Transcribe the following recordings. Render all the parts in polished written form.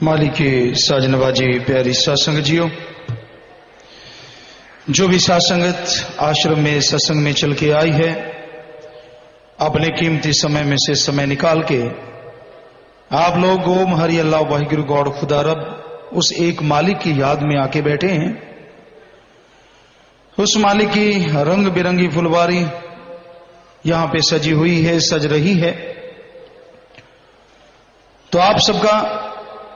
मालिक साजनबाजी प्यारी सत्संग जियो, जो भी सत्संगत आश्रम में सत्संग में चल के आई है, अपने कीमती समय में से समय निकाल के आप लोग ओम हरि अल्लाह वाहिगुरु गॉड खुदा रब उस एक मालिक की याद में आके बैठे हैं। उस मालिक की रंग बिरंगी फुलवारी यहां पे सजी हुई है, सज रही है। तो आप सबका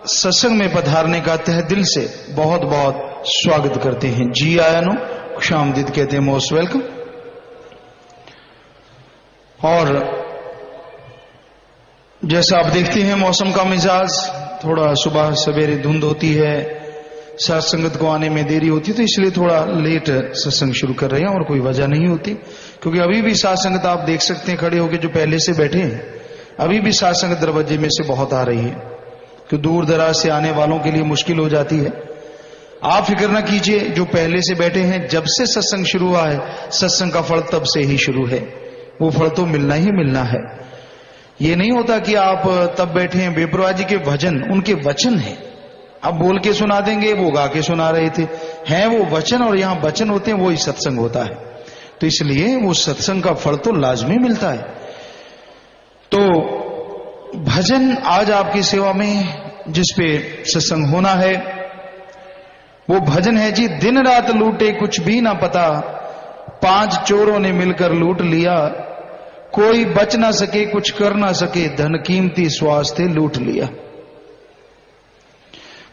सत्संग में पधारने का तहे दिल से बहुत बहुत स्वागत करते हैं। जी आया नो खुशामदीद कहते हैं, मोस्ट वेलकम। और जैसा आप देखते हैं मौसम का मिजाज थोड़ा सुबह सवेरे धुंध होती है, सत्संगत को आने में देरी होती है, तो इसलिए थोड़ा लेट सत्संग शुरू कर रहे हैं और कोई वजह नहीं होती, क्योंकि अभी भी सत्संगत आप देख सकते हैं खड़े होकर जो पहले से बैठे हैं, अभी भी सत्संगत दरवाजे में से बहुत आ रही है, कि दूर दराज से आने वालों के लिए मुश्किल हो जाती है। आप फिक्र ना कीजिए, जो पहले से बैठे हैं, जब से सत्संग शुरू हुआ है सत्संग का फल तब से ही शुरू है, वो फल तो मिलना ही मिलना है। ये नहीं होता कि आप तब बैठे हैं, बेपरवाह जी के भजन उनके वचन हैं, आप बोल के सुना देंगे, वो गा के सुना रहे थे, हैं वो वचन, और यहां वचन होते हैं, वो ही सत्संग होता है। तो इसलिए वो सत्संग का फल तो लाजमी मिलता है। तो भजन आज आपकी सेवा में जिस पे सत्संग होना है वो भजन है जी। दिन रात लूटे कुछ भी ना पता, 5 चोरों ने मिलकर लूट लिया, कोई बच ना सके कुछ कर ना सके, धन कीमती स्वास्थ्य लूट लिया।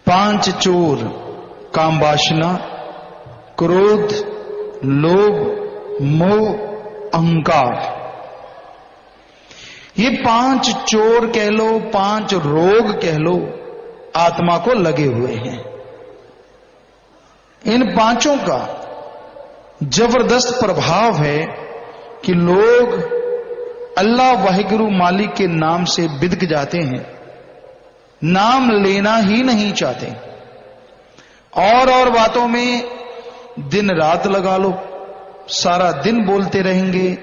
5 चोर, काम वासना, क्रोध, लोभ, मोह, अहंकार, ये 5 चोर कह लो, 5 रोग कह लो, आत्मा को लगे हुए हैं। इन 5 का जबरदस्त प्रभाव है कि लोग अल्लाह वाहिगुरु मालिक के नाम से बिदक जाते हैं, नाम लेना ही नहीं चाहते। और बातों में दिन रात लगा लो, सारा दिन बोलते रहेंगे,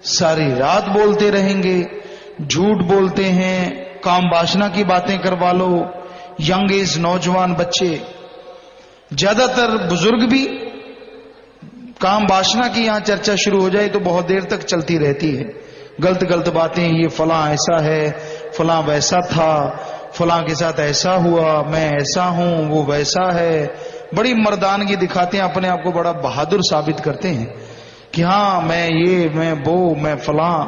सारी रात बोलते रहेंगे, झूठ बोलते हैं, काम वासना की बातें करवा लो, यंग एज नौजवान बच्चे, ज्यादातर बुजुर्ग भी। काम वासना की यहां चर्चा शुरू हो जाए तो बहुत देर तक चलती रहती है, गलत गलत बातें, ये फलां ऐसा है, फलां वैसा था, फलां के साथ ऐसा हुआ, मैं ऐसा हूं, वो वैसा है, बड़ी मर्दानगी दिखाते हैं, अपने आप को बड़ा बहादुर साबित करते हैं कि हां मैं ये, मैं वो, मैं फलां।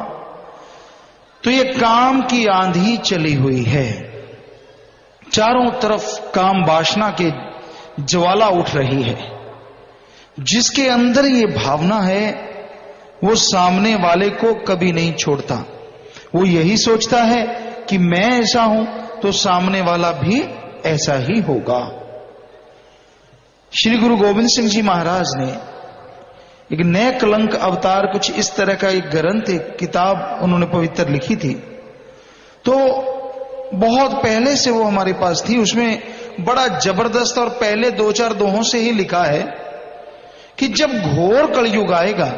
तो ये काम की आंधी चली हुई है, चारों तरफ काम वासना के ज्वाला उठ रही है। जिसके अंदर ये भावना है वो सामने वाले को कभी नहीं छोड़ता, वो यही सोचता है कि मैं ऐसा हूं तो सामने वाला भी ऐसा ही होगा। श्री गुरु गोविंद सिंह जी महाराज ने एक नए कलंक अवतार, कुछ इस तरह का एक ग्रंथ, एक किताब उन्होंने पवित्र लिखी थी। तो बहुत पहले से वो हमारे पास थी, उसमें बड़ा जबरदस्त और पहले 2-4 दोहों से ही लिखा है कि जब घोर कलयुग आएगा,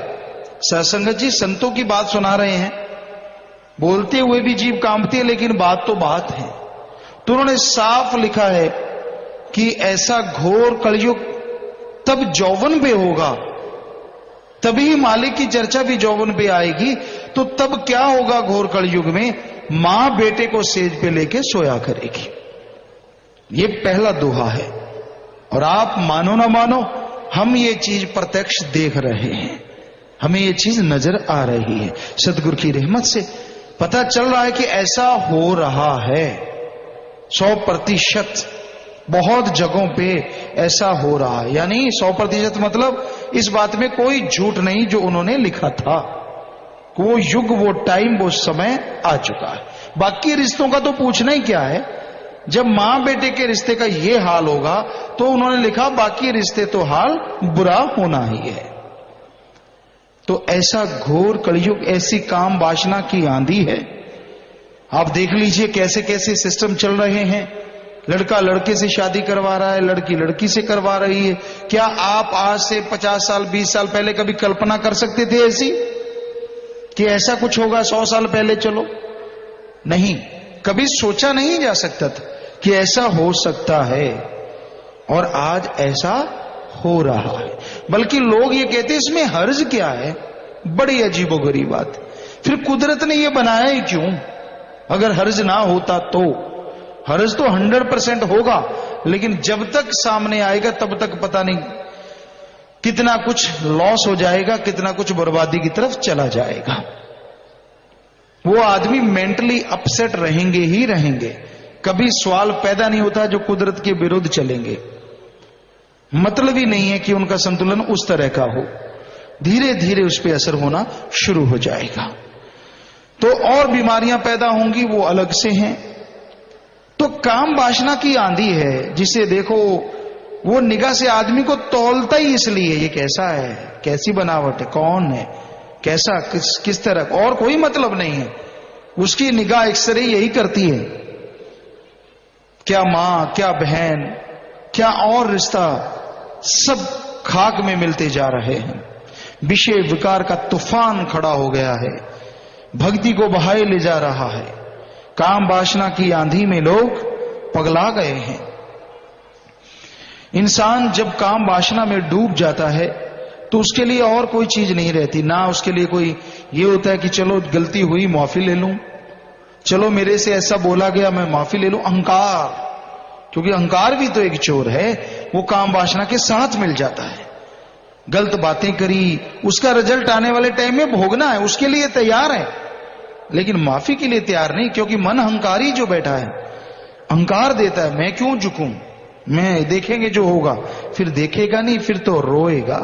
सत्संगत जी संतों की बात सुना रहे हैं, बोलते हुए भी जीभ कांपती है, लेकिन बात तो बात है। तो उन्होंने साफ लिखा है कि ऐसा घोर कलयुग तब यौवन पे होगा, तभी मालिक की चर्चा भी यौवन पे आएगी। तो तब क्या होगा घोर कलयुग में, मां बेटे को सेज पे लेके सोया करेगी। ये पहला दोहा है, और आप मानो ना मानो हम ये चीज प्रत्यक्ष देख रहे हैं, हमें ये चीज नजर आ रही है। सतगुरु की रहमत से पता चल रहा है कि ऐसा हो रहा है 100%, बहुत जगहों पे ऐसा हो रहा है। यानी 100% मतलब इस बात में कोई झूठ नहीं जो उन्होंने लिखा था, वो युग, वो टाइम, वो समय आ चुका है। बाकी रिश्तों का तो पूछना ही क्या है, जब मां बेटे के रिश्ते का ये हाल होगा तो उन्होंने लिखा बाकी रिश्ते तो हाल बुरा होना ही है। तो ऐसा घोर कलयुग, ऐसी काम वासना की आंधी है। आप देख लीजिए कैसे कैसे सिस्टम चल रहे हैं, लड़का लड़के से शादी करवा रहा है, लड़की लड़की से करवा रही है। क्या आप आज से 50 साल 20 साल पहले कभी कल्पना कर सकते थे ऐसी, कि ऐसा कुछ होगा 100 साल पहले? चलो नहीं, कभी सोचा नहीं जा सकता था। कि ऐसा हो सकता है, और आज ऐसा हो रहा है। बल्कि लोग ये कहते हैं इसमें हर्ज क्या है, बड़ी अजीबोगरीब बात। फिर कुदरत ने ये बनाया ही क्यों? अगर हर्ज ना होता तो, हर्ज तो 100% होगा, लेकिन जब तक सामने आएगा तब तक पता नहीं कितना कुछ लॉस हो जाएगा, कितना कुछ बर्बादी की तरफ चला जाएगा। वो आदमी मेंटली अपसेट रहेंगे ही रहेंगे। कभी सवाल पैदा नहीं होता जो कुदरत के विरुद्ध चलेंगे। मतलब ही नहीं है कि उनका संतुलन उस तरह का हो। धीरे धीरे उस पर असर होना शुरू हो जाएगा। तो और बीमारियां पैदा होंगी, वो अलग से हैं। तो काम वासना की आंधी है, जिसे देखो वो निगाह से आदमी को तौलता ही इसलिए, ये कैसा है, कैसी बनावट है, कौन है, कैसा, किस तरह, और कोई मतलब नहीं है। उसकी निगाह एक्सरे यही करती है, क्या मां, क्या बहन, क्या और रिश्ता, सब खाक में मिलते जा रहे हैं। विषय विकार का तूफान खड़ा हो गया है, भक्ति को बहाए ले जा रहा है। काम वासना की आंधी में लोग पगला गए हैं। इंसान जब काम वासना में डूब जाता है तो उसके लिए और कोई चीज नहीं रहती। ना उसके लिए कोई ये होता है कि चलो गलती हुई माफी ले लूं, चलो मेरे से ऐसा बोला गया मैं माफी ले लूं। अहंकार, क्योंकि अहंकार भी तो एक चोर है, वो काम वासना के साथ मिल जाता है। गलत बातें करी, उसका रिजल्ट आने वाले टाइम में भोगना है, उसके लिए तैयार है, लेकिन माफी के लिए तैयार नहीं। क्योंकि मन अहंकारी जो बैठा है, अहंकार देता है मैं क्यों झुकूं, मैं देखेंगे जो होगा। फिर देखेगा नहीं, फिर तो रोएगा,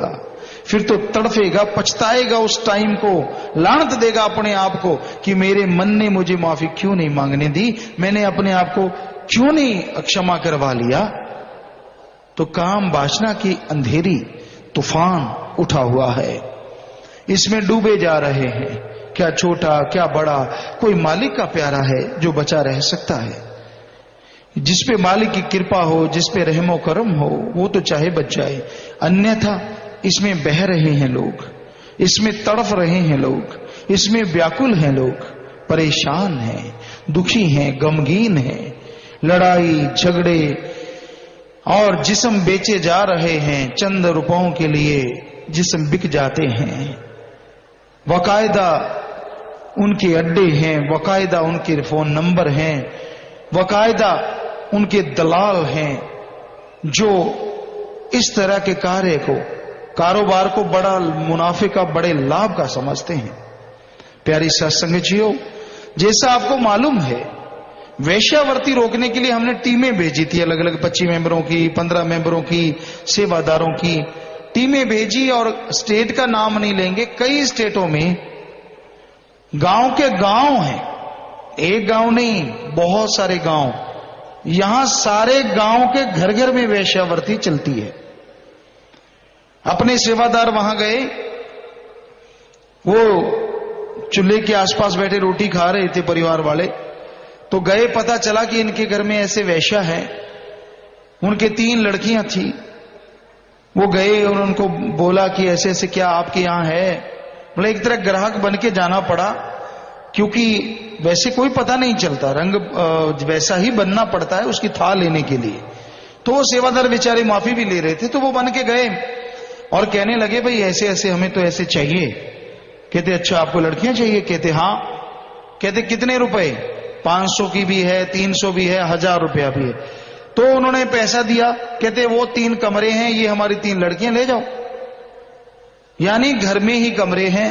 फिर तो तड़फेगा, पछताएगा, उस टाइम को लानत देगा अपने आप को कि मेरे मन ने मुझे माफी क्यों नहीं मांगने दी, मैंने अपने आप को क्यों नहीं क्षमा करवा लिया। तो काम वासना की अंधेरी तूफान उठा हुआ है, इसमें डूबे जा रहे हैं। क्या छोटा क्या बड़ा, कोई मालिक का प्यारा है जो बचा रह सकता है। जिसपे मालिक की कृपा हो, जिसपे रहमो करम हो, वो तो चाहे बच जाए। अन्यथा इसमें बह रहे हैं लोग, इसमें तड़फ रहे हैं लोग, इसमें व्याकुल हैं लोग, परेशान हैं, दुखी हैं, गमगीन हैं। लड़ाई झगड़े और जिस्म बेचे जा रहे हैं, चंद रुपयों के लिए जिस्म बिक जाते हैं। वकायदा उनके अड्डे हैं, वकायदा उनके फोन नंबर हैं, वकायदा उनके दलाल हैं जो इस तरह के कार्य को, कारोबार को बड़ा मुनाफे का, बड़े लाभ का समझते हैं। प्यारी सत्संगजियों, जैसा आपको मालूम है, वेश्यावृत्ति रोकने के लिए हमने टीमें भेजी थी, अलग अलग 25 मेंबरों की, 15 मेंबरों की, सेवादारों की टीमें भेजी। और स्टेट का नाम नहीं लेंगे, कई स्टेटों में गांव के गांव हैं, एक गांव नहीं, बहुत सारे गांव। यहां सारे गांव के घर घर में वेश्यावृत्ति चलती है। अपने सेवादार वहां गए, वो चूल्हे के आसपास बैठे रोटी खा रहे थे परिवार वाले, तो गए, पता चला कि इनके घर में ऐसे वेश्या है। उनके 3 लड़कियां थी। वो गए और उनको बोला कि ऐसे ऐसे क्या आपके यहां है। बोले एक तरह ग्राहक बन के जाना पड़ा, क्योंकि वैसे कोई पता नहीं चलता, रंग वैसा ही बनना पड़ता है उसकी थाह लेने के लिए। तो वो सेवादार बेचारे माफी भी ले रहे थे, तो वो बन के गए और कहने लगे भाई ऐसे ऐसे हमें तो ऐसे चाहिए। कहते अच्छा आपको लड़कियां चाहिए? कहते हाँ। कहते कितने रुपए? 500 की भी है, 300 भी है, 1000 रुपया भी है। तो उन्होंने पैसा दिया। कहते वो 3 कमरे हैं, ये हमारी 3 लड़कियां ले जाओ। यानी घर में ही कमरे हैं,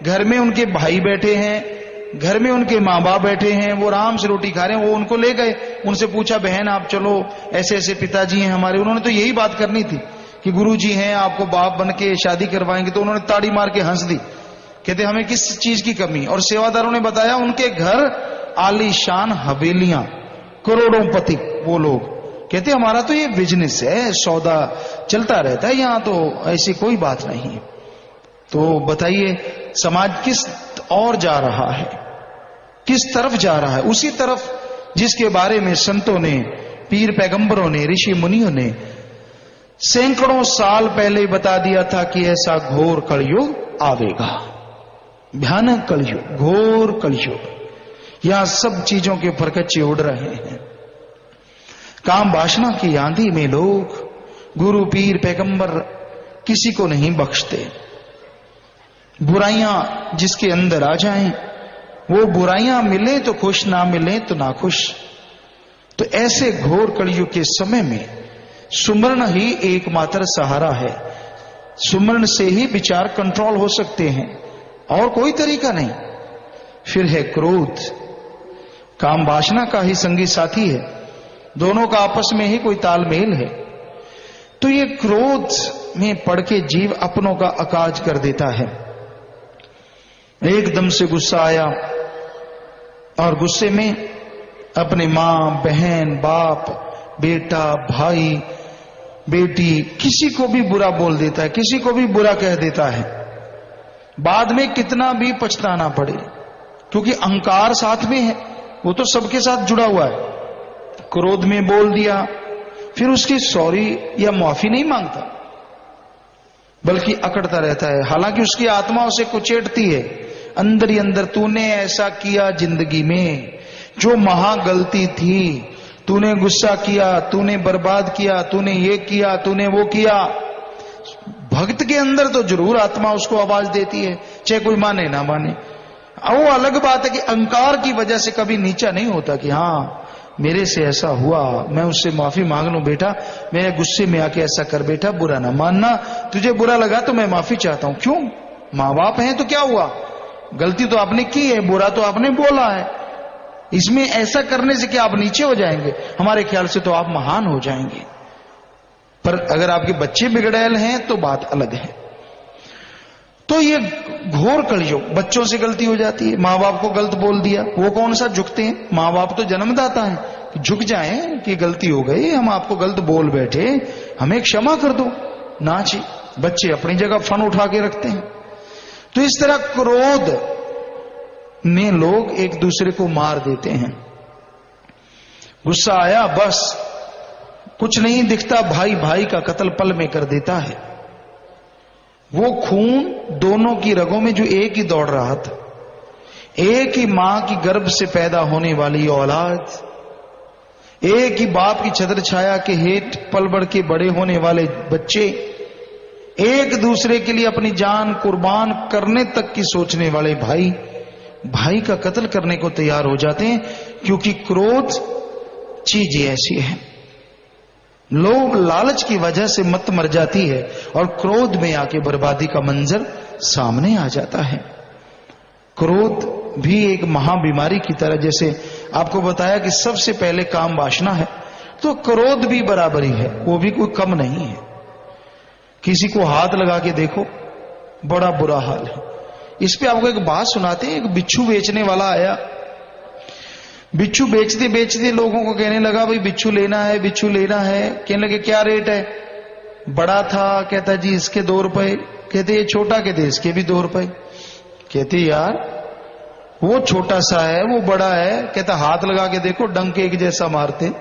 घर में उनके भाई बैठे हैं, घर में उनके माँ बाप बैठे हैं, वो आराम से रोटी खा रहे हैं। वो उनको ले गए, उनसे पूछा बहन आप चलो, ऐसे ऐसे पिताजी हैं हमारे। उन्होंने तो यही बात करनी थी कि गुरुजी हैं, आपको बाप बन के शादी करवाएंगे। तो उन्होंने ताड़ी मार के हंस दी। कहते हमें किस चीज की कमी। और सेवादारों ने बताया उनके घर आलीशान हवेलियां, करोड़ों पति वो लोग। कहते हमारा तो ये बिजनेस है, सौदा चलता रहता है यहां, तो ऐसी कोई बात नहीं। तो बताइए समाज किस और जा रहा है, किस तरफ जा रहा है? उसी तरफ जिसके बारे में संतों ने, पीर पैगंबरों ने, ऋषि मुनियों ने सैकड़ों साल पहले बता दिया था कि ऐसा घोर कलयुग आवेगा। भयानक कलयुग, घोर कलयुग। यहां सब चीजों के परकच्चे उड़ रहे हैं। काम वासना की आंधी में लोग गुरु पीर पैगंबर किसी को नहीं बख्शते। बुराइयां जिसके अंदर आ जाएं, वो बुराइयां मिले तो खुश, ना मिले तो ना खुश। तो ऐसे घोर कलयुग के समय में सुमरण ही एकमात्र सहारा है। सुमरण से ही विचार कंट्रोल हो सकते हैं, और कोई तरीका नहीं। फिर है क्रोध, काम वासना का ही संगी साथी है, दोनों का आपस में ही कोई तालमेल है। तो ये क्रोध में पड़ के जीव अपनों का अकाज कर देता है। एकदम से गुस्सा आया और गुस्से में अपने मां, बहन, बाप, बेटा, भाई, बेटी, किसी को भी बुरा बोल देता है, किसी को भी बुरा कह देता है। बाद में कितना भी पछताना पड़े, क्योंकि अहंकार साथ में है, वो तो सबके साथ जुड़ा हुआ है। क्रोध में बोल दिया, फिर उसकी सॉरी या माफी नहीं मांगता, बल्कि अकड़ता रहता है। हालांकि उसकी आत्मा उसे कुचेड़ती है अंदर ही अंदर, तूने ऐसा किया जिंदगी में, जो महा गलती थी, तूने गुस्सा किया, तूने बर्बाद किया, तूने ये किया, तूने वो किया। भक्त के अंदर तो जरूर आत्मा उसको आवाज देती है, चाहे कोई माने ना माने। वो अलग बात है कि अहंकार की वजह से कभी नीचा नहीं होता कि हाँ मेरे से ऐसा हुआ, मैं उससे माफी मांग लूं, बेटा मैं गुस्से में आके ऐसा कर, बेटा बुरा ना मानना, तुझे बुरा लगा तो मैं माफी चाहता हूं। क्यों? मां बाप हैं तो क्या हुआ, गलती तो आपने की है, बुरा तो आपने बोला है, इसमें ऐसा करने से क्या आप नीचे हो जाएंगे? हमारे ख्याल से तो आप महान हो जाएंगे। पर अगर आपके बच्चे बिगड़ैल हैं तो बात अलग है। तो ये घोर कलयुग, बच्चों से गलती हो जाती है, मां बाप को गलत बोल दिया, वो कौन सा झुकते हैं? मां बाप तो जन्मदाता है, झुक जाएं कि गलती हो गई, हम आपको गलत बोल बैठे, हमें क्षमा कर दो। ना जी, बच्चे अपनी जगह फन उठा के रखते हैं। तो इस तरह क्रोध में लोग एक दूसरे को मार देते हैं। गुस्सा आया, बस कुछ नहीं दिखता, भाई भाई का कत्ल पल में कर देता है। वो खून दोनों की रगों में जो एक ही दौड़ रहा था, एक ही मां की गर्भ से पैदा होने वाली औलाद, एक ही बाप की छत्र छाया के हेठ पल बढ़ के बड़े होने वाले बच्चे, एक दूसरे के लिए अपनी जान कुर्बान करने तक की सोचने वाले भाई, भाई का कत्ल करने को तैयार हो जाते हैं, क्योंकि क्रोध चीज ऐसी है। लोभ लालच की वजह से मत मर जाती है और क्रोध में आके बर्बादी का मंजर सामने आ जाता है। क्रोध भी एक महाबीमारी की तरह, जैसे आपको बताया कि सबसे पहले काम वासना है, तो क्रोध भी बराबरी है, वो भी कोई कम नहीं है। किसी को हाथ लगा के देखो, बड़ा बुरा हाल है। इस पे आपको एक बात सुनाते हैं। एक बिच्छू बेचने वाला आया, बिच्छू बेचते बेचते लोगों को कहने लगा, भाई बिच्छू लेना है, बिच्छू लेना है। कहने लगे क्या रेट है? बड़ा था, कहता जी इसके 2 रुपए। कहते ये छोटा, कहते इसके भी 2 रुपए। कहते यार वो छोटा सा है, वो बड़ा है। कहता हाथ लगा के देखो, डंक एक जैसा मारते।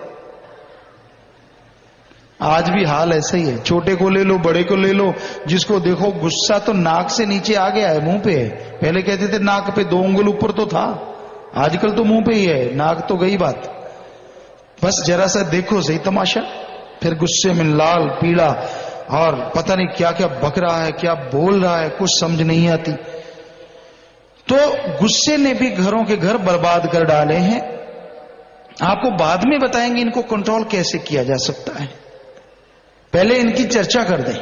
आज भी हाल ऐसा ही है, छोटे को ले लो, बड़े को ले लो, जिसको देखो गुस्सा तो नाक से नीचे आ गया है, मुंह पे है। पहले कहते थे नाक पे 2 उंगल ऊपर तो था, आजकल तो मुंह पे ही है, नाक तो गई बात। बस जरा सा देखो सही तमाशा, फिर गुस्से में लाल पीला और पता नहीं क्या क्या बक रहा है, क्या बोल रहा है, कुछ समझ नहीं आती। तो गुस्से ने भी घरों के घर बर्बाद कर डाले हैं। आपको बाद में बताएंगे इनको कंट्रोल कैसे किया जा सकता है, पहले इनकी चर्चा कर दें।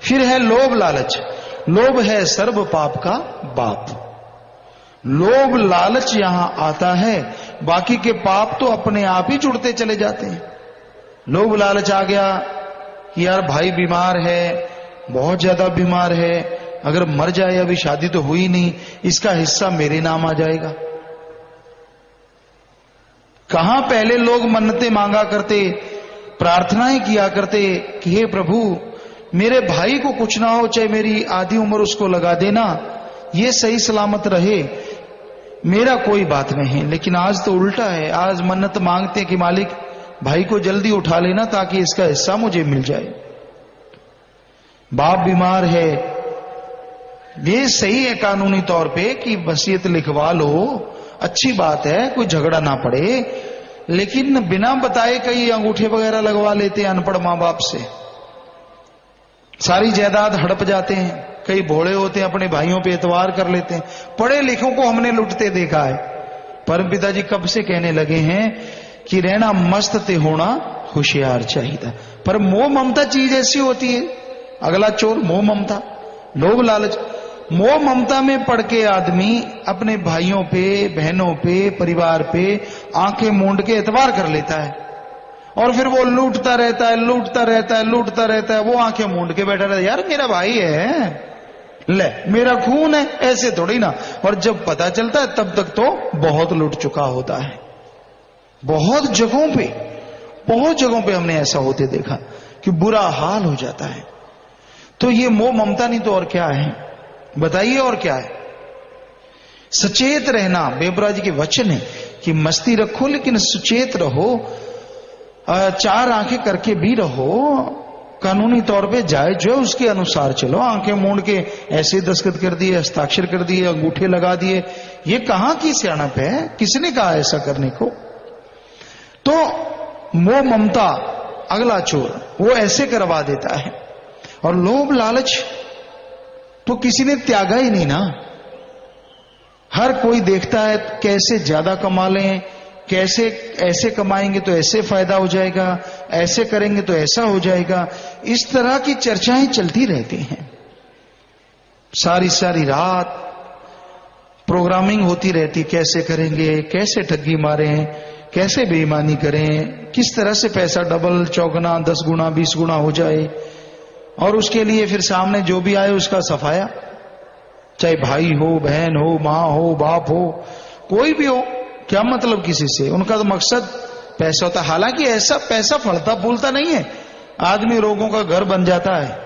फिर है लोभ लालच। लोभ है सर्व पाप का बाप। लोभ लालच यहां आता है, बाकी के पाप तो अपने आप ही जुड़ते चले जाते हैं। लोभ लालच आ गया कि यार भाई बीमार है, बहुत ज्यादा बीमार है, अगर मर जाए, अभी शादी तो हुई नहीं, इसका हिस्सा मेरे नाम आ जाएगा। कहां पहले लोग मन्नतें मांगा करते, प्रार्थनाएं किया करते कि हे प्रभु मेरे भाई को कुछ ना हो, चाहे मेरी आधी उम्र उसको लगा देना, ये सही सलामत रहे, मेरा कोई बात नहीं। लेकिन आज तो उल्टा है, आज मन्नत मांगते हैं कि मालिक भाई को जल्दी उठा लेना ताकि इसका हिस्सा मुझे मिल जाए। बाप बीमार है, ये सही है कानूनी तौर पे कि वसीयत लिखवा लो, अच्छी बात है, कोई झगड़ा ना पड़े, लेकिन बिना बताए कई अंगूठे वगैरह लगवा लेते हैं अनपढ़ मां बाप से, सारी जायदाद हड़प जाते हैं। कई भोले होते हैं, अपने भाइयों पे एतवार कर लेते हैं। पढ़े लिखों को हमने लुटते देखा है। परम पिताजी कब से कहने लगे हैं कि रहना मस्त ते होना होशियार चाहिए। पर मोह ममता चीज ऐसी होती है, अगला चोर मोह ममता, लोभ लालच। मोह ममता में पड़ के आदमी अपने भाइयों पे, बहनों पे, परिवार पे आंखें मूंद के एतवार कर लेता है और फिर वो लूटता रहता है, लूटता रहता है, लूटता रहता है। वो आंखें मूंद के बैठा रहता है, यार मेरा भाई है, ले मेरा खून है, ऐसे थोड़ी ना। और जब पता चलता है तब तक तो बहुत लूट चुका होता है। बहुत जगहों पे हमने ऐसा होते देखा कि बुरा हाल हो जाता है। तो ये मोह ममता नहीं तो और क्या है, बताइए और क्या है। सचेत रहना, बेबरा जी के वचन है कि मस्ती रखो लेकिन सचेत रहो, चार आंखें करके भी रहो, कानूनी तौर पे जायज जो है उसके अनुसार चलो। आंखें मूंद के ऐसे दस्तखत कर दिए, हस्ताक्षर कर दिए, अंगूठे लगा दिए, ये कहां की सियाणप है? किसने कहा ऐसा करने को? तो मोह ममता अगला चोर वो ऐसे करवा देता है। और लोभ लालच तो किसी ने त्यागा ही नहीं ना। हर कोई देखता है कैसे ज्यादा कमा लें, कैसे ऐसे कमाएंगे तो ऐसे फायदा हो जाएगा, ऐसे करेंगे तो ऐसा हो जाएगा। इस तरह की चर्चाएं चलती रहती हैं। सारी सारी रात प्रोग्रामिंग होती रहती, कैसे करेंगे, कैसे ठगी मारें, कैसे बेईमानी करें, किस तरह से पैसा डबल चौगुना 10 गुना 20 गुना हो जाए। और उसके लिए फिर सामने जो भी आए उसका सफाया, चाहे भाई हो, बहन हो, मां हो, बाप हो, कोई भी हो, क्या मतलब किसी से। उनका तो मकसद पैसा होता है। हालांकि ऐसा पैसा फलता फूलता नहीं है। आदमी रोगों का घर बन जाता है,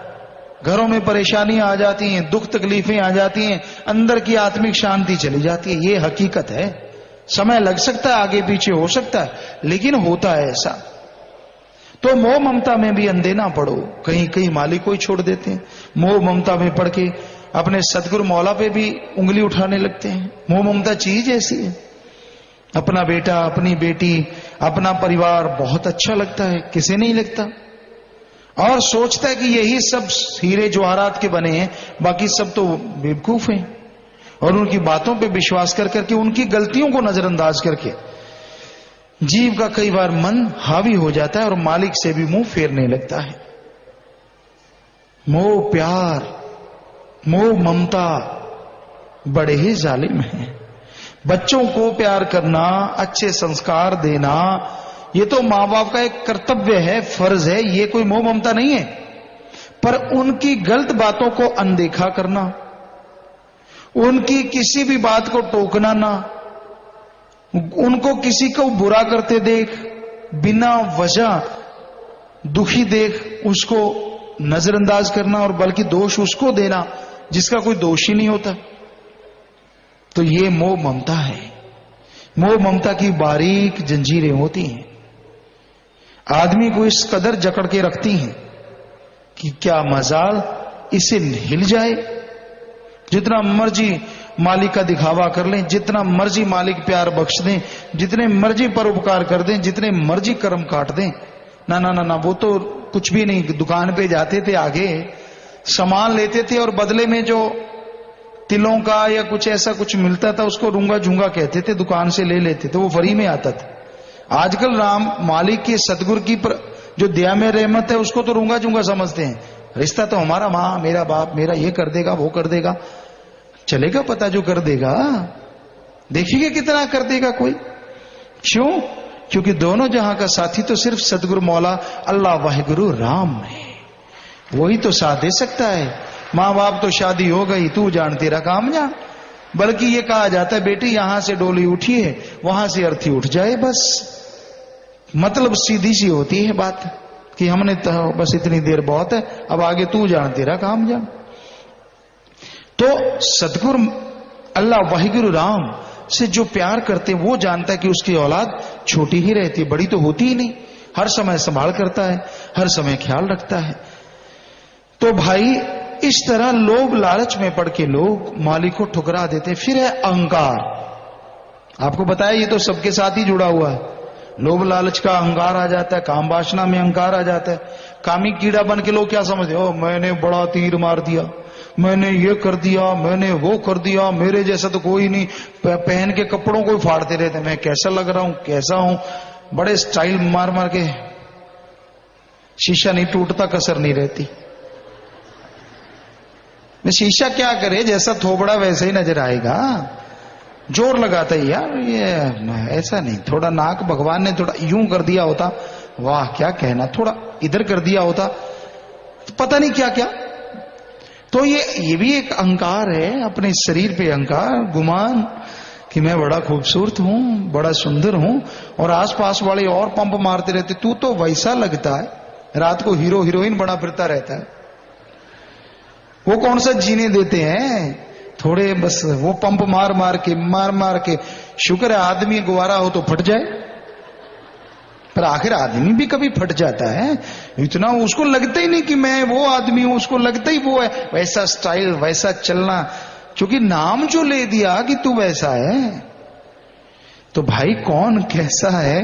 घरों में परेशानियां आ जाती हैं, दुख तकलीफें आ जाती हैं, अंदर की आत्मिक शांति चली जाती है। ये हकीकत है। समय लग सकता है, आगे पीछे हो सकता है, लेकिन होता है ऐसा। तो मोह ममता में भी अंधे ना पड़ो। कहीं कहीं मालिक को ही छोड़ देते हैं, मोह ममता में पड़ के अपने सतगुरु मौला पे भी उंगली उठाने लगते हैं। मोह ममता चीज ऐसी है। अपना बेटा, अपनी बेटी, अपना परिवार बहुत अच्छा लगता है, किसे नहीं लगता। और सोचता है कि यही सब हीरे जवाहरात के बने हैं, बाकी सब तो बेवकूफ हैं। और उनकी बातों पे विश्वास कर करके, उनकी गलतियों को नजरअंदाज करके जीव का कई बार मन हावी हो जाता है और मालिक से भी मुंह फेरने लगता है। मोह प्यार, मोह ममता बड़े ही जालिम हैं। बच्चों को प्यार करना, अच्छे संस्कार देना, ये तो मां बाप का एक कर्तव्य है, फर्ज है, ये कोई मोह ममता नहीं है। पर उनकी गलत बातों को अनदेखा करना, उनकी किसी भी बात को टोकना ना, उनको किसी को बुरा करते देख, बिना वजह दुखी देख उसको नजरअंदाज करना और बल्कि दोष उसको देना जिसका कोई दोष ही नहीं होता। तो ये मोह ममता है। मोह ममता की बारीक जंजीरें होती हैं, आदमी को इस कदर जकड़ के रखती हैं कि क्या मजाल इसे हिल जाए। जितना मर्जी मालिक का दिखावा कर लें, जितना मर्जी मालिक प्यार बख्श दें, जितने मर्जी परोपकार कर दें, जितने मर्जी कर्म काट दें, ना ना ना ना, वो तो कुछ भी नहीं। दुकान पे जाते थे, आगे सामान लेते थे और बदले में जो तिलों का या कुछ ऐसा कुछ मिलता था उसको रूंगा झूंगा कहते थे, दुकान से ले लेते थे, वो फ्री में आता था। आजकल राम मालिक के सतगुरु की जो दया में रहमत है उसको तो रूंगा झूंगा समझते हैं। रिश्ता तो हमारा, माँ मेरा बाप मेरा ये कर देगा वो कर देगा, चलेगा पता जो कर देगा, देखिए कितना कर देगा कोई। क्यों? क्योंकि दोनों जहां का साथी तो सिर्फ सतगुरु मौला अल्लाह वाहिगुरु राम है, वही तो साथ दे सकता है। माँ बाप तो शादी हो गई, तू जान तेरा काम जान। बल्कि ये कहा जाता है बेटी यहां से डोली उठी है, वहां से अर्थी उठ जाए, बस मतलब सीधी सी होती है बात कि हमने तो बस इतनी देर बहुत है, अब आगे तू जान तेरा काम जान। तो सतगुरु अल्लाह वाहिगुरु राम से जो प्यार करते वो जानता है कि उसकी औलाद छोटी ही रहती, बड़ी तो होती ही नहीं। हर समय संभाल करता है, हर समय ख्याल रखता है। तो भाई इस तरह लोभ लालच में पड़ के लोग मालिक को ठुकरा देते। फिर है अहंकार। आपको बताया ये तो सबके साथ ही जुड़ा हुआ है। लोभ लालच का अहंकार आ जाता है, काम वासना में अहंकार आ जाता है। कामी कीड़ा बन के लोग क्या समझते, ओ मैंने बड़ा तीर मार दिया, मैंने ये कर दिया, मैंने वो कर दिया, मेरे जैसा तो कोई नहीं। पहन के कपड़ों को फाड़ते रहते, मैं कैसा लग रहा हूं, कैसा हूं, बड़े स्टाइल मार मार के। शीशा नहीं टूटता, कसर नहीं रहती। शीशा क्या करे, जैसा थोबड़ा वैसे ही नजर आएगा। जोर लगाता है यार, ये ऐसा नहीं, थोड़ा नाक भगवान ने थोड़ा यूं कर दिया होता, वाह क्या कहना, थोड़ा इधर कर दिया होता, तो पता नहीं क्या क्या। तो ये भी एक अहंकार है, अपने शरीर पे अहंकार, गुमान कि मैं बड़ा खूबसूरत हूं, बड़ा सुंदर हूं, और आसपास वाले और पंप मारते रहते, तू तो वैसा लगता है, रात को हीरो हीरोइन बना फिरता रहता है। वो कौन सा जीने देते हैं, थोड़े बस वो पंप मार मार के। शुक्र है आदमी गुवारा हो तो फट जाए, पर आखिर आदमी भी कभी फट जाता है। इतना उसको लगता ही नहीं कि मैं वो आदमी हूं, उसको लगता ही वो है। वैसा स्टाइल, वैसा चलना, क्योंकि नाम जो ले दिया कि तू वैसा है। तो भाई कौन कैसा है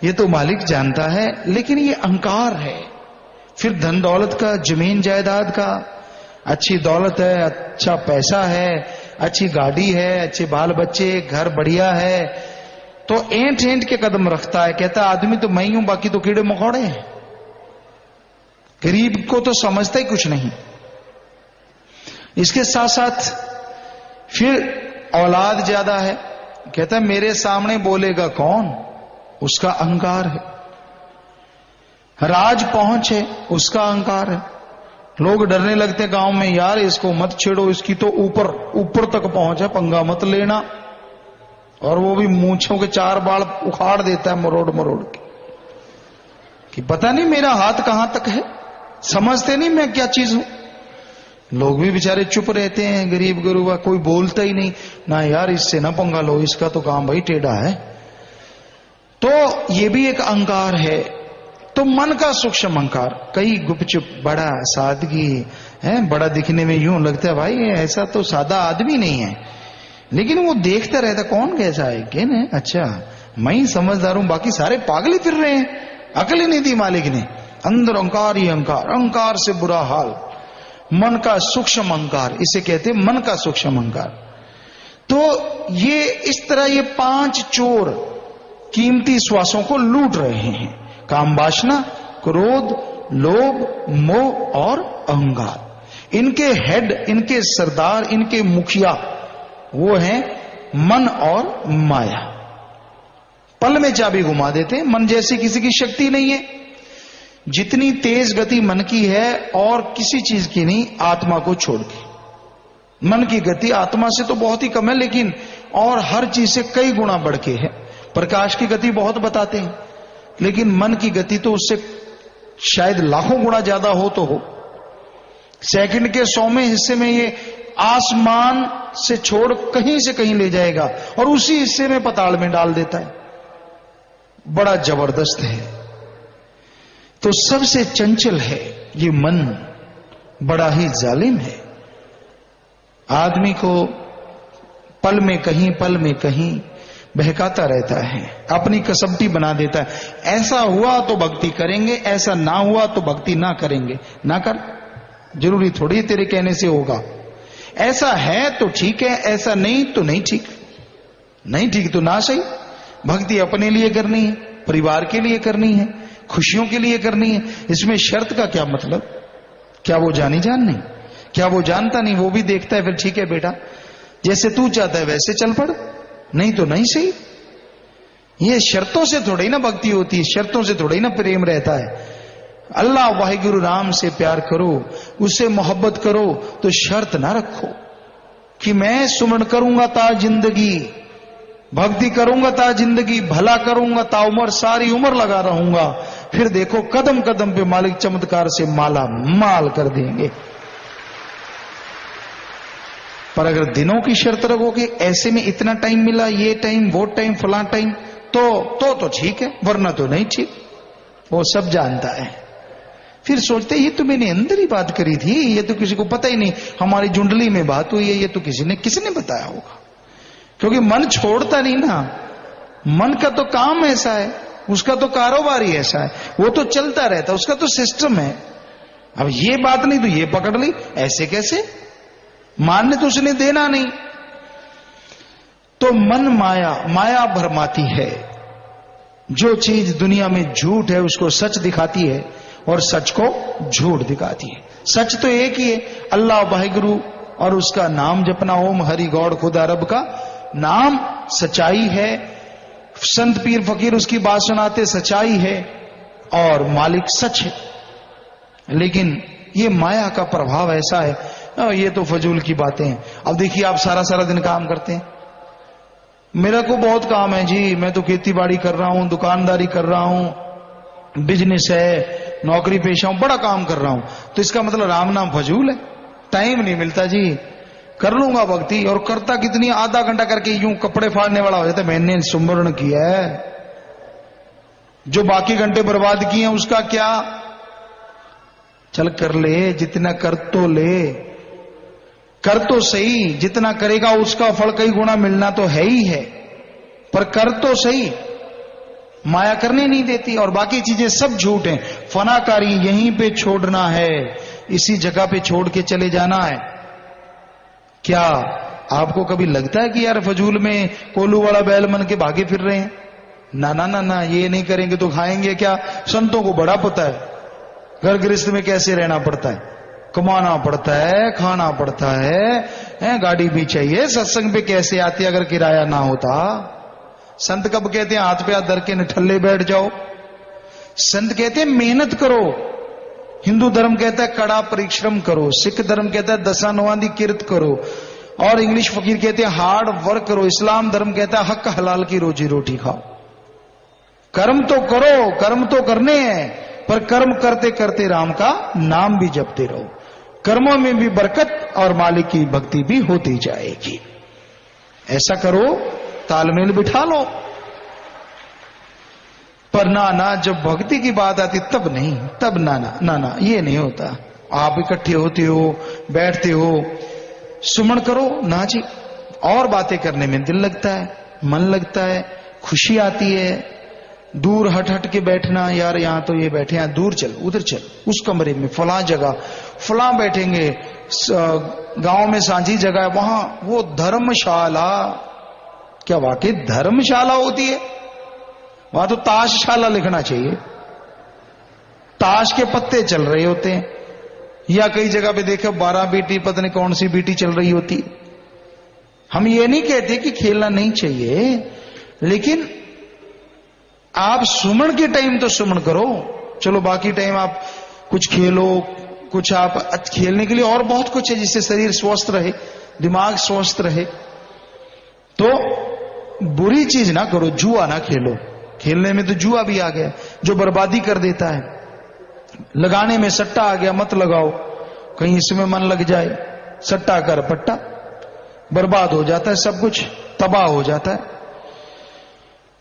ये तो मालिक जानता है, लेकिन ये अहंकार है। फिर धन दौलत का, जमीन जायदाद का, अच्छी दौलत है, अच्छा पैसा है, अच्छी गाड़ी है, अच्छे बाल बच्चे, घर बढ़िया है, तो एंट एंट के कदम रखता है, कहता आदमी तो मैं ही हूं, बाकी तो कीड़े मकोड़े हैं। गरीब को तो समझता ही कुछ नहीं। इसके साथ साथ फिर औलाद ज्यादा है, कहता है मेरे सामने बोलेगा कौन, उसका अहंकार है। राज पहुंच है, उसका अहंकार है। लोग डरने लगते गांव में, यार इसको मत छेड़ो, इसकी तो ऊपर तक पहुंच है, पंगा मत लेना। और वो भी मूंछों के 4 बाल उखाड़ देता है मरोड़ मरोड़ के, कि पता नहीं मेरा हाथ कहां तक है, समझते नहीं मैं क्या चीज हूं। लोग भी बेचारे चुप रहते हैं, गरीब गुरुआ, कोई बोलता ही नहीं ना, यार इससे ना पंगा लो, इसका तो काम भाई टेढ़ा है। तो ये भी एक अहंकार है। तो मन का सूक्ष्म अहंकार, कई गुपचुप, बड़ा सादगी है, बड़ा दिखने में यूं लगता है भाई ऐसा तो सादा आदमी नहीं है, लेकिन वो देखता रहता कौन कैसा है, किन है, अच्छा मैं ही समझदार हूं, बाकी सारे पागल ही फिर रहे हैं, अकल ही नहीं दी मालिक ने। अंदर अहंकार ही अहंकार, अहंकार से बुरा हाल। मन का सूक्ष्म अहंकार, इसे कहते हैं मन का सूक्ष्म अहंकार। तो ये इस तरह ये 5 चोर कीमती श्वासों को लूट रहे हैं, काम वासना, क्रोध, लोभ, मोह और अहंकार। इनके हेड, इनके सरदार, इनके मुखिया वो हैं मन और माया। पल में चाबी घुमा देते हैं। मन जैसी किसी की शक्ति नहीं है। जितनी तेज गति मन की है और किसी चीज की नहीं, आत्मा को छोड़ के। मन की गति आत्मा से तो बहुत ही कम है, लेकिन और हर चीज से कई गुना बढ़ के है। प्रकाश की गति बहुत बताते हैं, लेकिन मन की गति तो उससे शायद लाखों गुना ज्यादा हो तो हो। सेकंड के 100वें हिस्से में ये आसमान से छोड़ कहीं से कहीं ले जाएगा और उसी हिस्से में पाताल में डाल देता है। बड़ा जबरदस्त है। तो सबसे चंचल है ये मन, बड़ा ही जालिम है। आदमी को पल में कहीं, पल में कहीं बहकाता रहता है, अपनी कसबटी बना देता है। ऐसा हुआ तो भक्ति करेंगे, ऐसा ना हुआ तो भक्ति ना करेंगे। ना कर, जरूरी थोड़ी तेरे कहने से होगा। ऐसा है तो ठीक है, ऐसा नहीं तो नहीं ठीक, नहीं ठीक तो ना सही। भक्ति अपने लिए करनी है, परिवार के लिए करनी है, खुशियों के लिए करनी है। इसमें शर्त का क्या मतलब? क्या वो जानी जान नहीं? क्या वो जानता नहीं? वो भी देखता है, फिर ठीक है बेटा, जैसे तू चाहता है वैसे चल पड़, नहीं तो नहीं सही। ये शर्तों से थोड़ी ना भक्ति होती है, शर्तों से थोड़ी ना प्रेम रहता है। अल्लाह वाहिगुरु राम से प्यार करो, उससे मोहब्बत करो, तो शर्त ना रखो कि मैं सुमन करूंगा ता जिंदगी, भक्ति करूंगा ता जिंदगी, भला करूंगा ता उम्र, सारी उम्र लगा रहूंगा। फिर देखो कदम कदम पे मालिक चमत्कार से माला माल कर देंगे। पर अगर दिनों की शर्त रखोगे, ऐसे में इतना टाइम मिला, ये टाइम, वो टाइम, फलां टाइम, तो ठीक है, वरना तो नहीं ठीक। वो सब जानता है। फिर सोचते ये तो मैंने अंदर ही बात करी थी, ये तो किसी को पता ही नहीं, हमारी जुंडली में बात हुई है, ये तो किसने बताया होगा। क्योंकि मन छोड़ता नहीं ना, मन का तो काम ऐसा है, उसका तो कारोबार ही ऐसा है, वो तो चलता रहता, उसका तो सिस्टम है। अब ये बात नहीं तो ये पकड़ ली, ऐसे कैसे? मानने तो उसने देना नहीं। तो मन माया, माया भरमाती है। जो चीज दुनिया में झूठ है उसको सच दिखाती है और सच को झूठ दिखाती है। सच तो एक ही है, अल्लाह वाहिगुरु, और उसका नाम जपना, ओम हरि गौड़ खुदा रब का नाम सच्चाई है। संत पीर फकीर उसकी बात सुनाते, सच्चाई है और मालिक सच है। लेकिन ये माया का प्रभाव ऐसा है, ये तो फजूल की बातें हैं। अब देखिए, आप सारा सारा दिन काम करते हैं, मेरा को बहुत काम है जी, मैं तो खेती बाड़ी कर रहा हूं, दुकानदारी कर रहा हूं, बिजनेस है, नौकरी पेशा हूं, बड़ा काम कर रहा हूं, तो इसका मतलब राम नाम फजूल है? टाइम नहीं मिलता जी, कर लूंगा भक्ति। और करता कितनी, आधा घंटा करके यूं कपड़े फाड़ने वाला हो जाता है, मैंने सुमरण किया है, जो बाकी घंटे बर्बाद किए हैं उसका क्या? चल कर ले, जितना कर तो ले, कर तो सही, जितना करेगा उसका फल कई गुना मिलना तो है ही है, पर कर तो सही। माया करने नहीं देती, और बाकी चीजें सब झूठ हैं। फनाकारी यहीं पे छोड़ना है, इसी जगह पे छोड़ के चले जाना है। क्या आपको कभी लगता है कि यार फजूल में कोलू वाला बैल मन के भागे फिर रहे हैं? ना ना ना ना, ये नहीं करेंगे तो खाएंगे क्या? संतों को बड़ा पता है घर गृहस्थ में कैसे रहना पड़ता है, कमाना पड़ता है, खाना पड़ता है, गाड़ी भी चाहिए, सत्संग पे कैसे आती अगर किराया ना होता। संत कब कहते हैं हाथ पे हाथ धर के निठल्ले बैठ जाओ? संत कहते हैं मेहनत करो। हिंदू धर्म कहता है कड़ा परिश्रम करो, सिख धर्म कहता है दशानवादी किरत करो, और इंग्लिश फकीर कहते हैं हार्ड वर्क करो, इस्लाम धर्म कहता है हक हलाल की रोजी रोटी खाओ। कर्म तो करो, कर्म तो करने हैं, पर कर्म करते करते राम का नाम भी जपते रहो। कर्मों में भी बरकत और मालिक की भक्ति भी होती जाएगी। ऐसा करो, तालमेल बिठा लो। पर ना, जब भक्ति की बात आती तब नहीं, तब ना, ये नहीं होता। आप इकट्ठे होते हो, बैठते हो, सुमन करो ना जी, और बातें करने में दिल लगता है, मन लगता है, खुशी आती है। दूर हट हट के बैठना, यार यहां तो ये बैठे हैं, दूर चल, उधर चल, उस कमरे में फला जगह फला बैठेंगे, गांव में सांझी जगह है वहां वो धर्मशाला। क्या वाकई धर्मशाला होती है? वहां तो ताशशाला लिखना चाहिए। ताश के पत्ते चल रहे होते हैं, या कई जगह पे देखो 12 बीटी, पता नहीं कौन सी बीटी चल रही होती है। हम ये नहीं कहते कि खेलना नहीं चाहिए, लेकिन आप सुमन के टाइम तो सुमन करो। चलो बाकी टाइम आप कुछ खेलो, कुछ आप खेलने के लिए और बहुत कुछ है जिससे शरीर स्वस्थ रहे, दिमाग स्वस्थ रहे। तो बुरी चीज ना करो, जुआ ना खेलो। खेलने में तो जुआ भी आ गया जो बर्बादी कर देता है। लगाने में सट्टा आ गया, मत लगाओ, कहीं इसमें मन लग जाए। सट्टा कर पट्टा, बर्बाद हो जाता है, सब कुछ तबाह हो जाता है।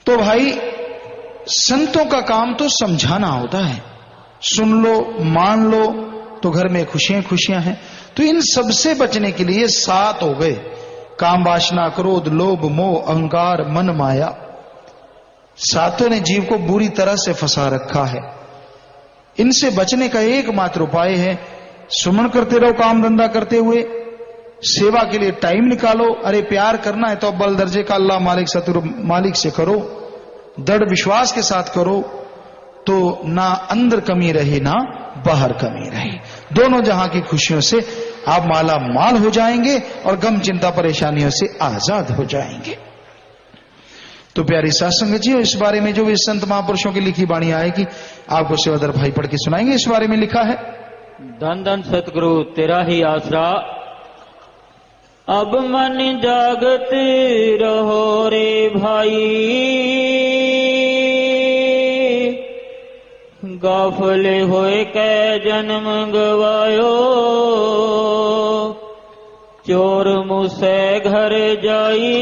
तो भाई संतों का काम तो समझाना होता है। सुन लो, मान लो तो घर में खुशियां खुशियां हैं। तो इन सबसे बचने के लिए 7 हो गए, काम, वासना, क्रोध, लोभ, मोह, अहंकार, मन, माया। 7 ने जीव को बुरी तरह से फंसा रखा है। इनसे बचने का एकमात्र उपाय है सुमन करते रहो, काम धंधा करते हुए, सेवा के लिए टाइम निकालो। अरे प्यार करना है तो अव्वल दर्जे का अल्लाह मालिक सतुर मालिक से करो, दृढ़ विश्वास के साथ करो, तो ना अंदर कमी रहे ना बाहर कमी रहे। दोनों जहां की खुशियों से आप माला माल हो जाएंगे और गम चिंता परेशानियों से आजाद हो जाएंगे। तो प्यारी साथ संगत जी, इस बारे में जो भी संत महापुरुषों की लिखी वाणी आएगी आपको सेवादार भाई पढ़ के सुनाएंगे। इस बारे में लिखा है, धन धन सतगुरु तेरा ही आसरा, अब मन जागत रहो रे भाई, गाफले होए कै जन्म गवायो, चोर मुसे घर जाई,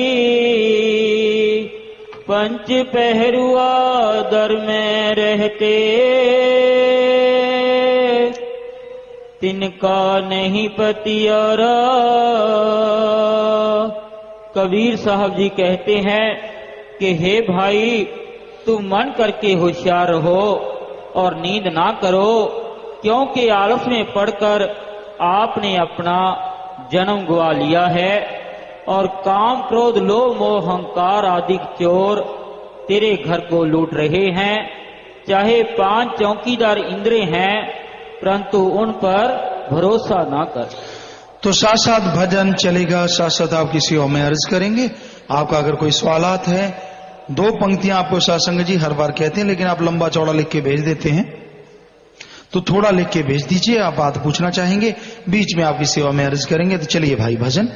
पंच पहरुआ दर में रहते, तिनका नहीं पतियारा। कबीर साहब जी कहते हैं कि हे भाई, तुम मन करके होशियार रहो और नींद ना करो, क्योंकि आलस में पड़कर आपने अपना जन्म गवा लिया है और काम क्रोध लोभ मोह अहंकार आदि चोर तेरे घर को लूट रहे हैं। चाहे 5 चौकीदार इंद्र हैं, परंतु उन पर भरोसा ना कर। तो साथ साथ भजन चलेगा, साथ साथ आप किसी और में अर्ज करेंगे। आपका अगर कोई सवालात है, 2 पंक्तियां आपको सत्संग जी हर बार कहते हैं, लेकिन आप लंबा चौड़ा लिख के भेज देते हैं, तो थोड़ा लिख के भेज दीजिए। आप बात पूछना चाहेंगे, बीच में आपकी सेवा में अर्ज करेंगे। तो चलिए भाई भजन।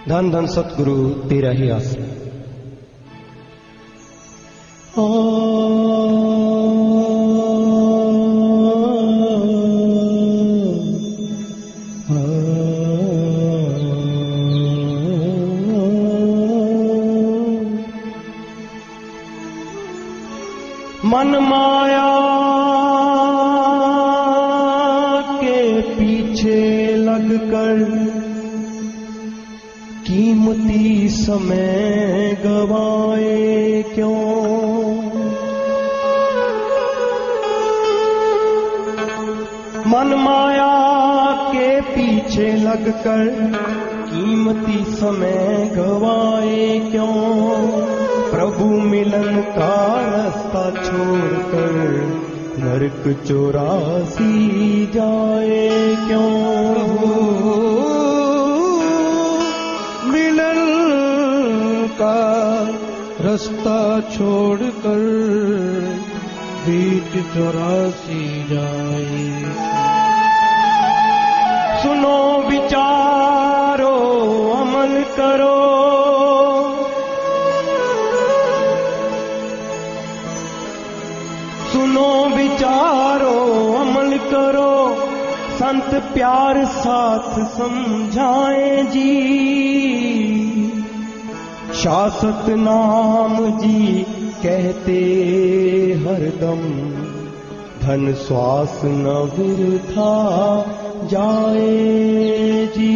धन धन सतगुरु तेरा ही आश्रय। मन माया के पीछे लगकर कीमती समय गवाए क्यों। मन माया के पीछे लगकर कीमती समय गवाए क्यों। प्रभु मिलन का रास्ता छोड़कर नरक 84 जाए क्यों। रास्ता छोड़कर बीच 84 जाए। सुनो विचारो अमल करो, सुनो विचारो अमल करो। संत प्यार साथ समझाएं जी। शासत नाम जी कहते हरदम, धन श्वास न वृथा जाए जी।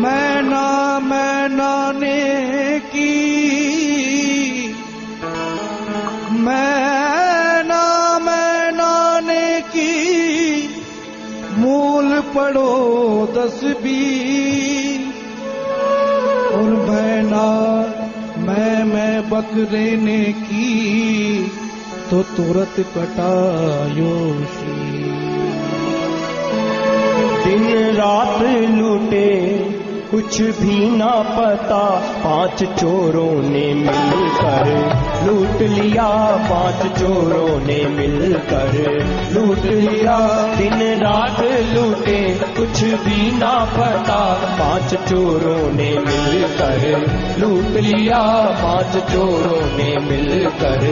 मैनाने की मैनाने की मूल पढ़ो 10 20 और बहना मैं बकरेने की तो तुरंत कटायोशी। दिन रात लूटे कुछ भी ना पता, 5 चोरों ने मिलकर लूट लिया। 5 चोरों ने मिलकर लूट लिया। दिन रात लूटे कुछ भी ना पता, 5 चोरों ने मिलकर लूट लिया। 5 चोरों ने मिलकर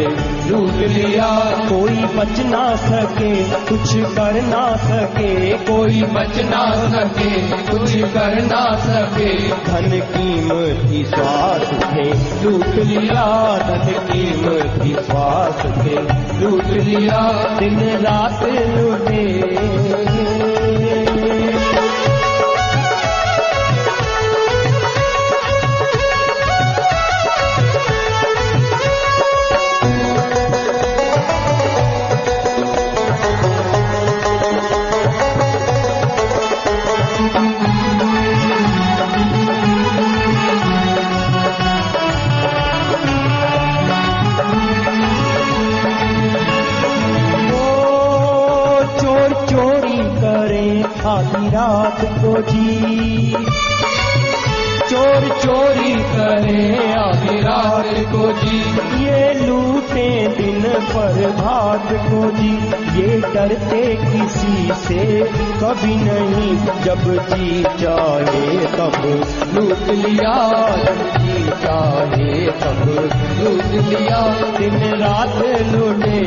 लूट लिया। कोई बच ना सके कुछ कर ना सके, कोई बच ना सके कुछ कर ना सके। धन कीमती श्वास थे लूट लिया। धन कीमती श्वास थे लूट लिया। दिन रात लूटे आधी रात को जी। चोर चोरी करे आधी रात को जी। ये लूटे दिन पर भात को जी, ये डरते किसी से कभी नहीं, जब जी चाहे तब लूट लिया, जब जी चाहे तब लूट लिया, दिन रात लूटे।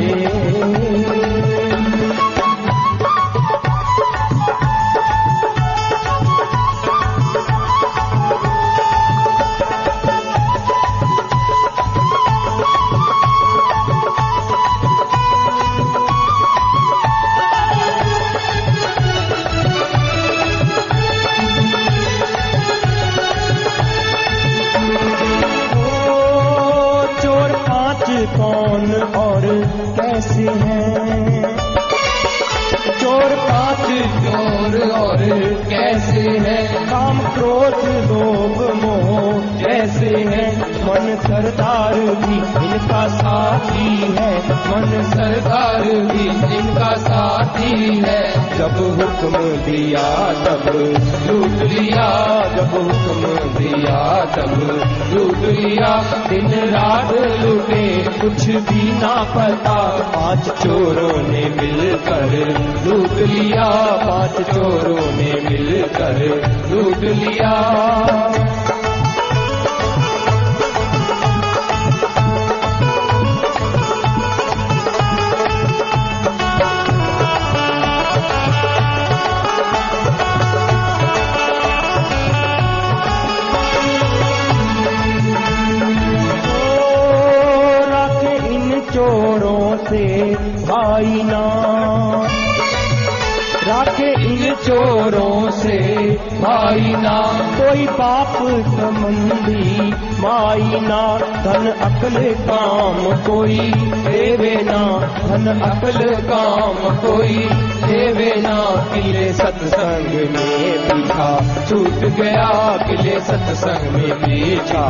कौन और कैसे हैं, चोर पांच चोर और कैसे हैं, काम क्रोध लोभ मोह जैसे हैं, मन सरदार भी इनका साथी है, मन सरदार भी इनका साथी है, जब हुक्म दिया तब लूट लिया, जब हुक्म दिया तब लूट लिया, दिन रात लूटे कुछ भी ना पता, पांच चोरों ने मिलकर लूट लिया, पांच चोरों ने मिलकर लूट लिया। चोरों से भाई ना राखे, इन चोरों से भाई ना, कोई बाप संबंधी माई ना, धन अकल काम कोई देवे ना, धन अकल काम कोई देवे ना, किले सत्संग में पीछा छूट गया, किले सत्संग में पीछा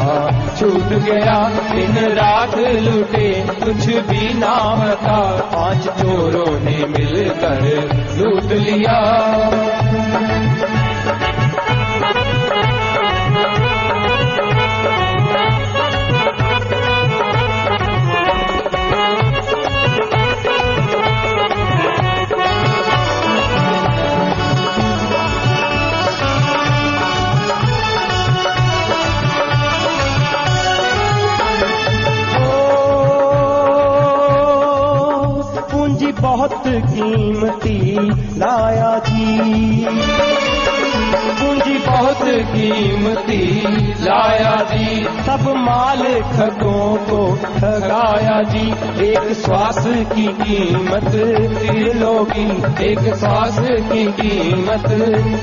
छूट गया, दिन रात लूटे कुछ भी ना बता, पांच चोरों ने मिलकर लूट लिया। पूंजी बहुत कीमती लाया जी, पूंजी बहुत कीमती लाया जी, सब माल ठगों को ठगाया जी, एक श्वास की कीमत किलो की, एक श्वास की कीमत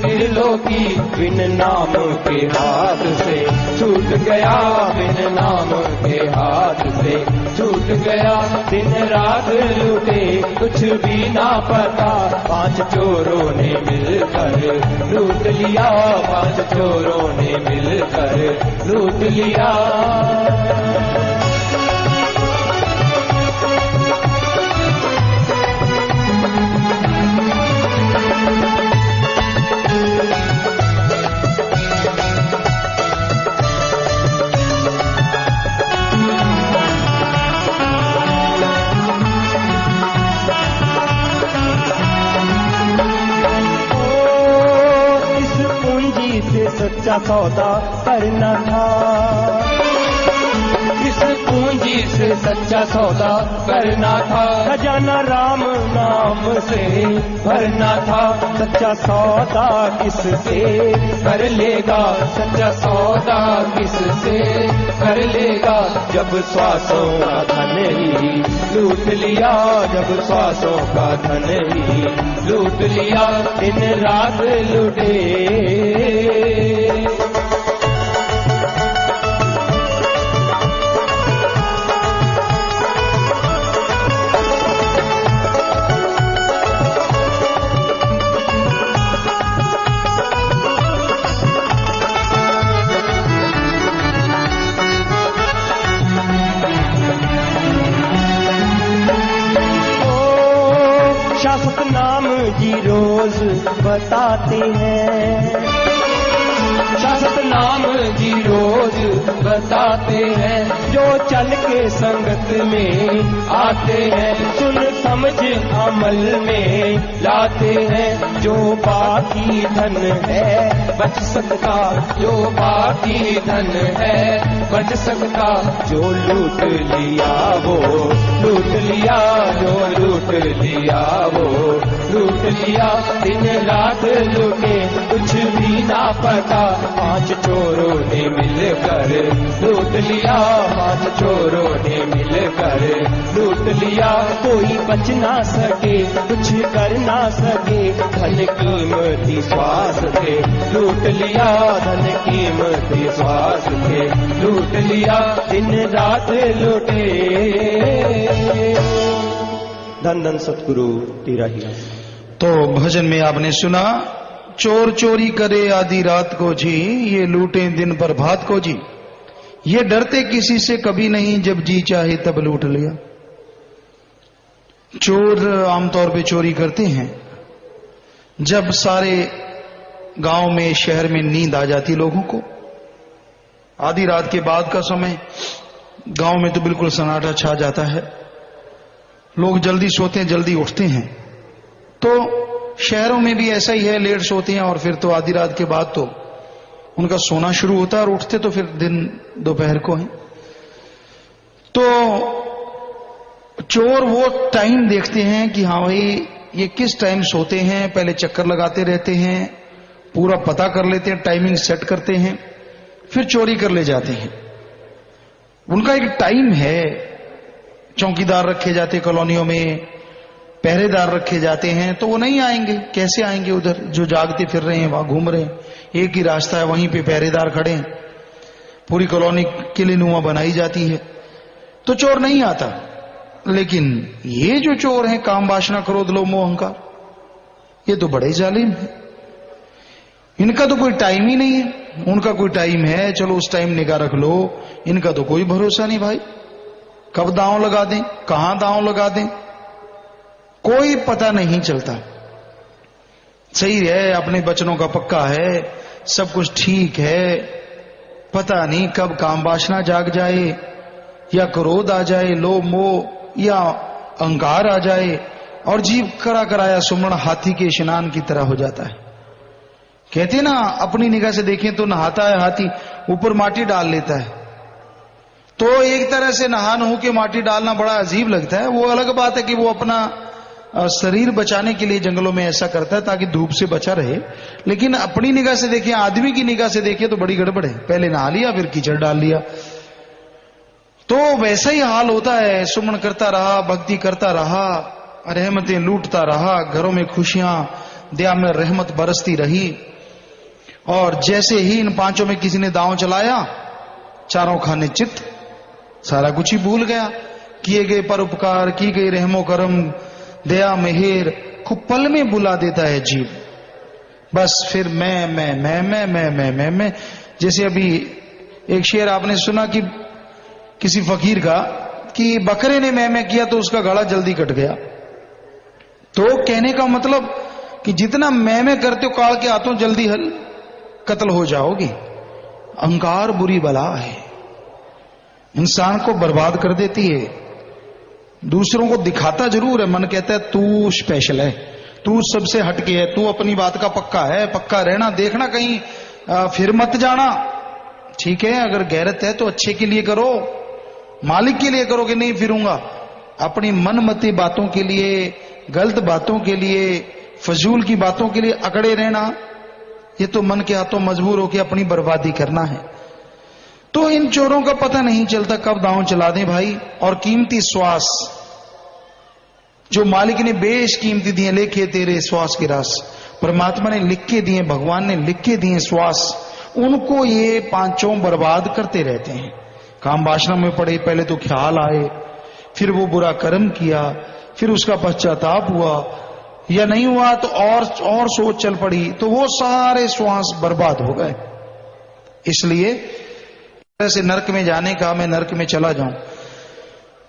किलो की, बिन नाम के हाथ से छूट गया, बिन नाम के हाथ से छूट गया, दिन रात लूटे कुछ भी ना पता, पांच चोरों ने मिलकर लूट लिया, पांच चोरों ने मिलकर लूट लिया। सच्चा सौदा करना था, इस पूंजी से सच्चा सौदा करना था, खजाना राम नाम से भरना था, सच्चा सौदा किससे कर लेगा, सच्चा सौदा किससे कर लेगा, जब श्वासों का धन ही लूट लिया, जब श्वासों का धन ही लूट लिया, दिन रात लूटे। शासक नाम जी रोज बताते हैं, शाश्वत नाम जी रोज बताते हैं, जो चल के संगत में आते हैं, सुन समझ अमल में लाते हैं। जो बाकी धन है बच सकता, जो बाकी धन है बच सकता, जो लूट लिया वो लूट लिया, जो लूट लिया वो लूट लिया। दिन रात लूटे कुछ भी ना पता, 5 चोरों ने मिलकर लूट लिया, 5 चोरों ने मिलकर लूट लिया। कोई बच ना सके, कुछ कर ना सके, धन कीमती श्वास थे लूट लिया, धन कीमती श्वास थे लूट लिया। दिन रात लूटे। धन धन सतगुरु तेरा ही। तो भजन में आपने सुना, चोर चोरी करे आधी रात को जी, ये लूटे दिन प्रभात को जी, ये डरते किसी से कभी नहीं, जब जी चाहे तब लूट लिया। चोर आमतौर पे चोरी करते हैं जब सारे गांव में शहर में नींद आ जाती लोगों को, आधी रात के बाद का समय गांव में तो बिल्कुल सन्नाटा छा जाता है, लोग जल्दी सोते हैं जल्दी उठते हैं। तो शहरों में भी ऐसा ही है, लेट सोते हैं और फिर तो आधी रात के बाद तो उनका सोना शुरू होता है और उठते तो फिर दिन दोपहर को है। तो चोर वो टाइम देखते हैं कि हाँ भाई ये किस टाइम सोते हैं, पहले चक्कर लगाते रहते हैं, पूरा पता कर लेते हैं, टाइमिंग सेट करते हैं, फिर चोरी कर ले जाते हैं। उनका एक टाइम है, चौकीदार रखे जाते कॉलोनियों में, पहरेदार रखे जाते हैं, तो वो नहीं आएंगे। कैसे आएंगे उधर, जो जागते फिर रहे हैं वहां घूम रहे हैं, एक ही रास्ता है, वहीं पे पहरेदार खड़े हैं, पूरी कॉलोनी किले नुमा बनाई जाती है, तो चोर नहीं आता। लेकिन ये जो चोर हैं, काम वासना क्रोध लोभ मोह अहंकार, ये तो बड़े जालिम है। इनका तो कोई टाइम ही नहीं है, उनका कोई टाइम है चलो उस टाइम निगाह रख लो, इनका तो कोई भरोसा नहीं भाई, कब दांव लगा दें, कहां दांव लगा दें, कोई पता नहीं चलता। सही है, अपने बचनों का पक्का है, सब कुछ ठीक है, पता नहीं कब काम वासना जाग जाए, या क्रोध आ जाए, लोभ मोह या अहंकार आ जाए, और जीव करा कराया सुमरण हाथी के स्नान की तरह हो जाता है। कहते ना, अपनी निगाह से देखें तो नहाता है हाथी, ऊपर माटी डाल लेता है, तो एक तरह से नहा नहू के माटी डालना बड़ा अजीब लगता है। वो अलग बात है कि वो अपना शरीर बचाने के लिए जंगलों में ऐसा करता है ताकि धूप से बचा रहे, लेकिन अपनी निगाह से देखें, आदमी की निगाह से देखें तो बड़ी गड़बड़ है। पहले नहा लिया, फिर कीचड़ डाल लिया, तो वैसा ही हाल होता है। सुमन करता रहा, भक्ति करता रहा, रहमतें लूटता रहा, घरों में खुशियां, दया में रहमत बरसती रही, और जैसे ही इन पांचों में किसी ने दांव चलाया, चारों खाने चित्त, सारा कुछ ही भूल गया। किए गए परोपकार, की गई रहमो करम, दया मेहर को पल में बुला देता है जीव। बस फिर मैं जैसे अभी एक शेर आपने सुना कि किसी फकीर का, कि बकरे ने मैं किया तो उसका गला जल्दी कट गया। तो कहने का मतलब कि जितना मैं करते हो काल के हाथों जल्दी कत्ल हो जाओगी। अहंकार बुरी बला है, इंसान को बर्बाद कर देती है। दूसरों को दिखाता जरूर है, मन कहता है तू स्पेशल है, तू सबसे हटके है, तू अपनी बात का पक्का है, पक्का रहना, देखना कहीं फिर मत जाना। ठीक है, अगर गैरत है तो अच्छे के लिए करो, मालिक के लिए करो कि नहीं फिरूंगा। अपनी मनमती बातों के लिए, गलत बातों के लिए, फजूल की बातों के लिए अकड़े रहना, ये तो मन के हाथों मजबूर होकर अपनी बर्बादी करना है। तो इन चोरों का पता नहीं चलता कब दांव चला दें भाई। और कीमती श्वास जो मालिक ने बेश कीमती दिए, लेखे तेरे श्वास के रास, परमात्मा ने लिख के दिए, भगवान ने लिख के दिए श्वास, उनको ये पांचों बर्बाद करते रहते हैं। काम वासना में पड़े, पहले तो ख्याल आए, फिर वो बुरा कर्म किया, फिर उसका पश्चाताप हुआ, या नहीं हुआ तो और सोच चल पड़ी, तो वो सारे श्वास बर्बाद हो गए। इसलिए से नरक में जाने का, मैं नरक में चला जाऊं,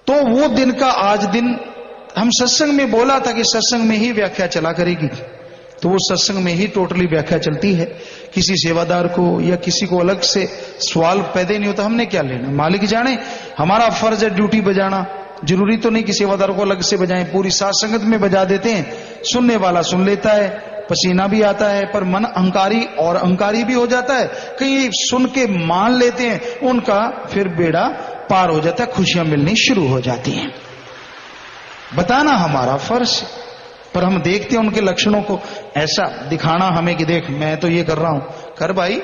तो वो दिन का आज दिन हम सत्संग में बोला था कि सत्संग में ही व्याख्या चला करेगी। तो वो सत्संग में ही टोटली व्याख्या चलती है। किसी सेवादार को या किसी को अलग से सवाल पैदा नहीं होता, हमने क्या लेना, मालिक जाने। हमारा फर्ज है ड्यूटी बजाना, जरूरी तो नहीं कि सेवादार को अलग से बजाएं, पूरी साथ संगत में बजा देते हैं, सुनने वाला सुन लेता है, पसीना भी आता है, पर मन अहंकारी और अहंकारी भी हो जाता है। कई सुन के मान लेते हैं, उनका फिर बेड़ा पार हो जाता है, खुशियां मिलनी शुरू हो जाती हैं। बताना हमारा फर्ज, पर हम देखते हैं उनके लक्षणों को, ऐसा दिखाना हमें कि देख मैं तो ये कर रहा हूं, कर भाई।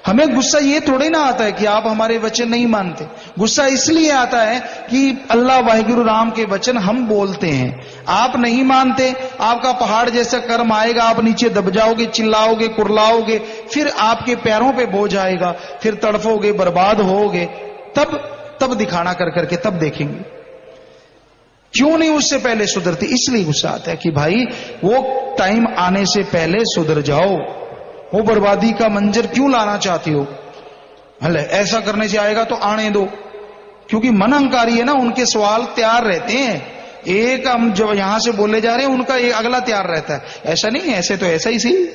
हमें गुस्सा ये थोड़े ना आता है कि आप हमारे वचन नहीं मानते, गुस्सा इसलिए आता है कि अल्लाह वाहिगुरु राम के वचन हम बोलते हैं, आप नहीं मानते, आपका पहाड़ जैसा कर्म आएगा, आप नीचे दब जाओगे, चिल्लाओगे, कुरलाओगे, फिर आपके पैरों पे बोझ आएगा, फिर तड़फोगे, बर्बाद होगे, तब दिखाना कर करके तब देखेंगे। क्यों नहीं उससे पहले सुधरती, इसलिए गुस्सा आता है कि भाई वो टाइम आने से पहले सुधर जाओ, वो बर्बादी का मंजर क्यों लाना चाहती हो, भले ऐसा करने से आएगा तो आने दो। क्योंकि मन अहंकारी है ना, उनके सवाल तैयार रहते हैं, एक हम जो यहां से बोले जा रहे हैं उनका एक अगला तैयार रहता है, ऐसा नहीं ऐसे तो ऐसा ही सही,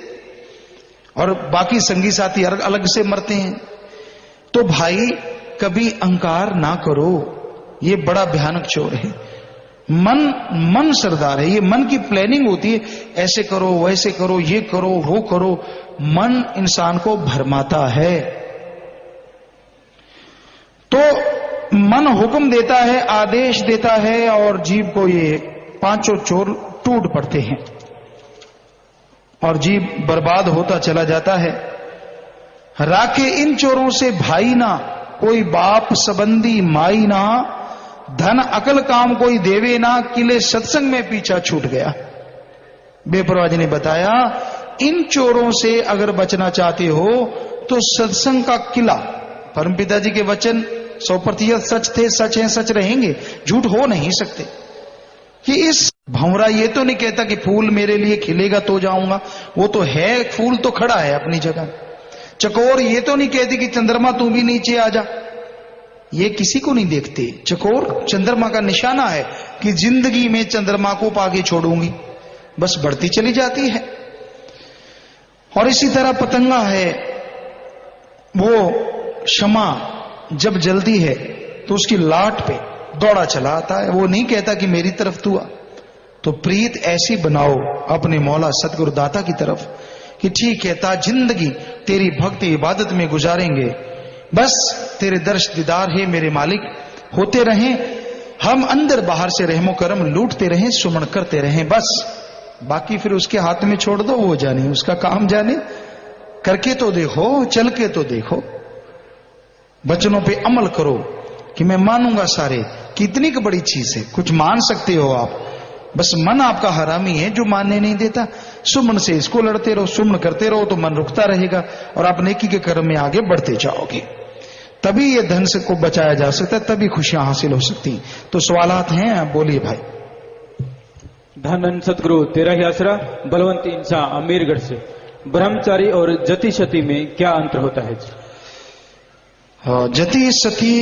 और बाकी संगी साथी अलग से मरते हैं। तो भाई कभी अहंकार ना करो, ये बड़ा भयानक चोर है। मन सरदार है, ये मन की प्लानिंग होती है, ऐसे करो वैसे करो, ये करो वो करो, मन इंसान को भरमाता है। तो मन हुक्म देता है, आदेश देता है, और जीव को ये पांचों चोर टूट पड़ते हैं और जीव बर्बाद होता चला जाता है। राखे इन चोरों से भाई ना, कोई बाप संबंधी माई ना, धन अकल काम कोई देवे ना, किले सत्संग में पीछा छूट गया। बेपरवाह जी ने बताया, इन चोरों से अगर बचना चाहते हो तो सत्संग का किला, परमपिता जी के वचन 100% सच थे, सच हैं, सच रहेंगे, झूठ हो नहीं सकते। कि इस भंवरा ये तो नहीं कहता कि फूल मेरे लिए खिलेगा तो जाऊंगा, वो तो है, फूल तो खड़ा है अपनी जगह। चकोर ये तो नहीं कहती कि चंद्रमा तू भी नीचे आ जा, ये किसी को नहीं देखते। चकोर चंद्रमा का निशाना है कि जिंदगी में चंद्रमा को पागे छोड़ूंगी, बस बढ़ती चली जाती है। और इसी तरह पतंगा है, वो क्षमा जब जल्दी है तो उसकी लाट पे दौड़ा चला आता है, वो नहीं कहता कि मेरी तरफ तू आ। तो प्रीत ऐसी बनाओ अपने मौला सतगुरु दाता की तरफ कि ठीक है, ता जिंदगी तेरी भक्ति इबादत में गुजारेंगे, बस तेरे दर्श दीदार है मेरे मालिक होते रहें, हम अंदर बाहर से रहमो करम लूटते रहें, सुमन करते रहें, बस बाकी फिर उसके हाथ में छोड़ दो, वो जाने, उसका काम जाने। करके तो देखो, चल के तो देखो, वचनों पे अमल करो कि मैं मानूंगा सारे, कितनी की बड़ी चीज है, कुछ मान सकते हो आप, बस मन आपका हरामी है जो मानने नहीं देता। सुमन से इसको लड़ते रहो, सुमन करते रहो तो मन रुकता रहेगा और आप नेकी के कर्म में आगे बढ़ते जाओगे, तभी ये धन से को बचाया जा सकता है, तभी खुशियां हासिल हो सकती हैं। तो सवालात हैं, आप बोलिए भाई। धन सतगुरु तेरा ही आसरा, बलवंत इंसान अमीरगढ़ से, ब्रह्मचारी और जति सती में क्या अंतर होता है? जति सती,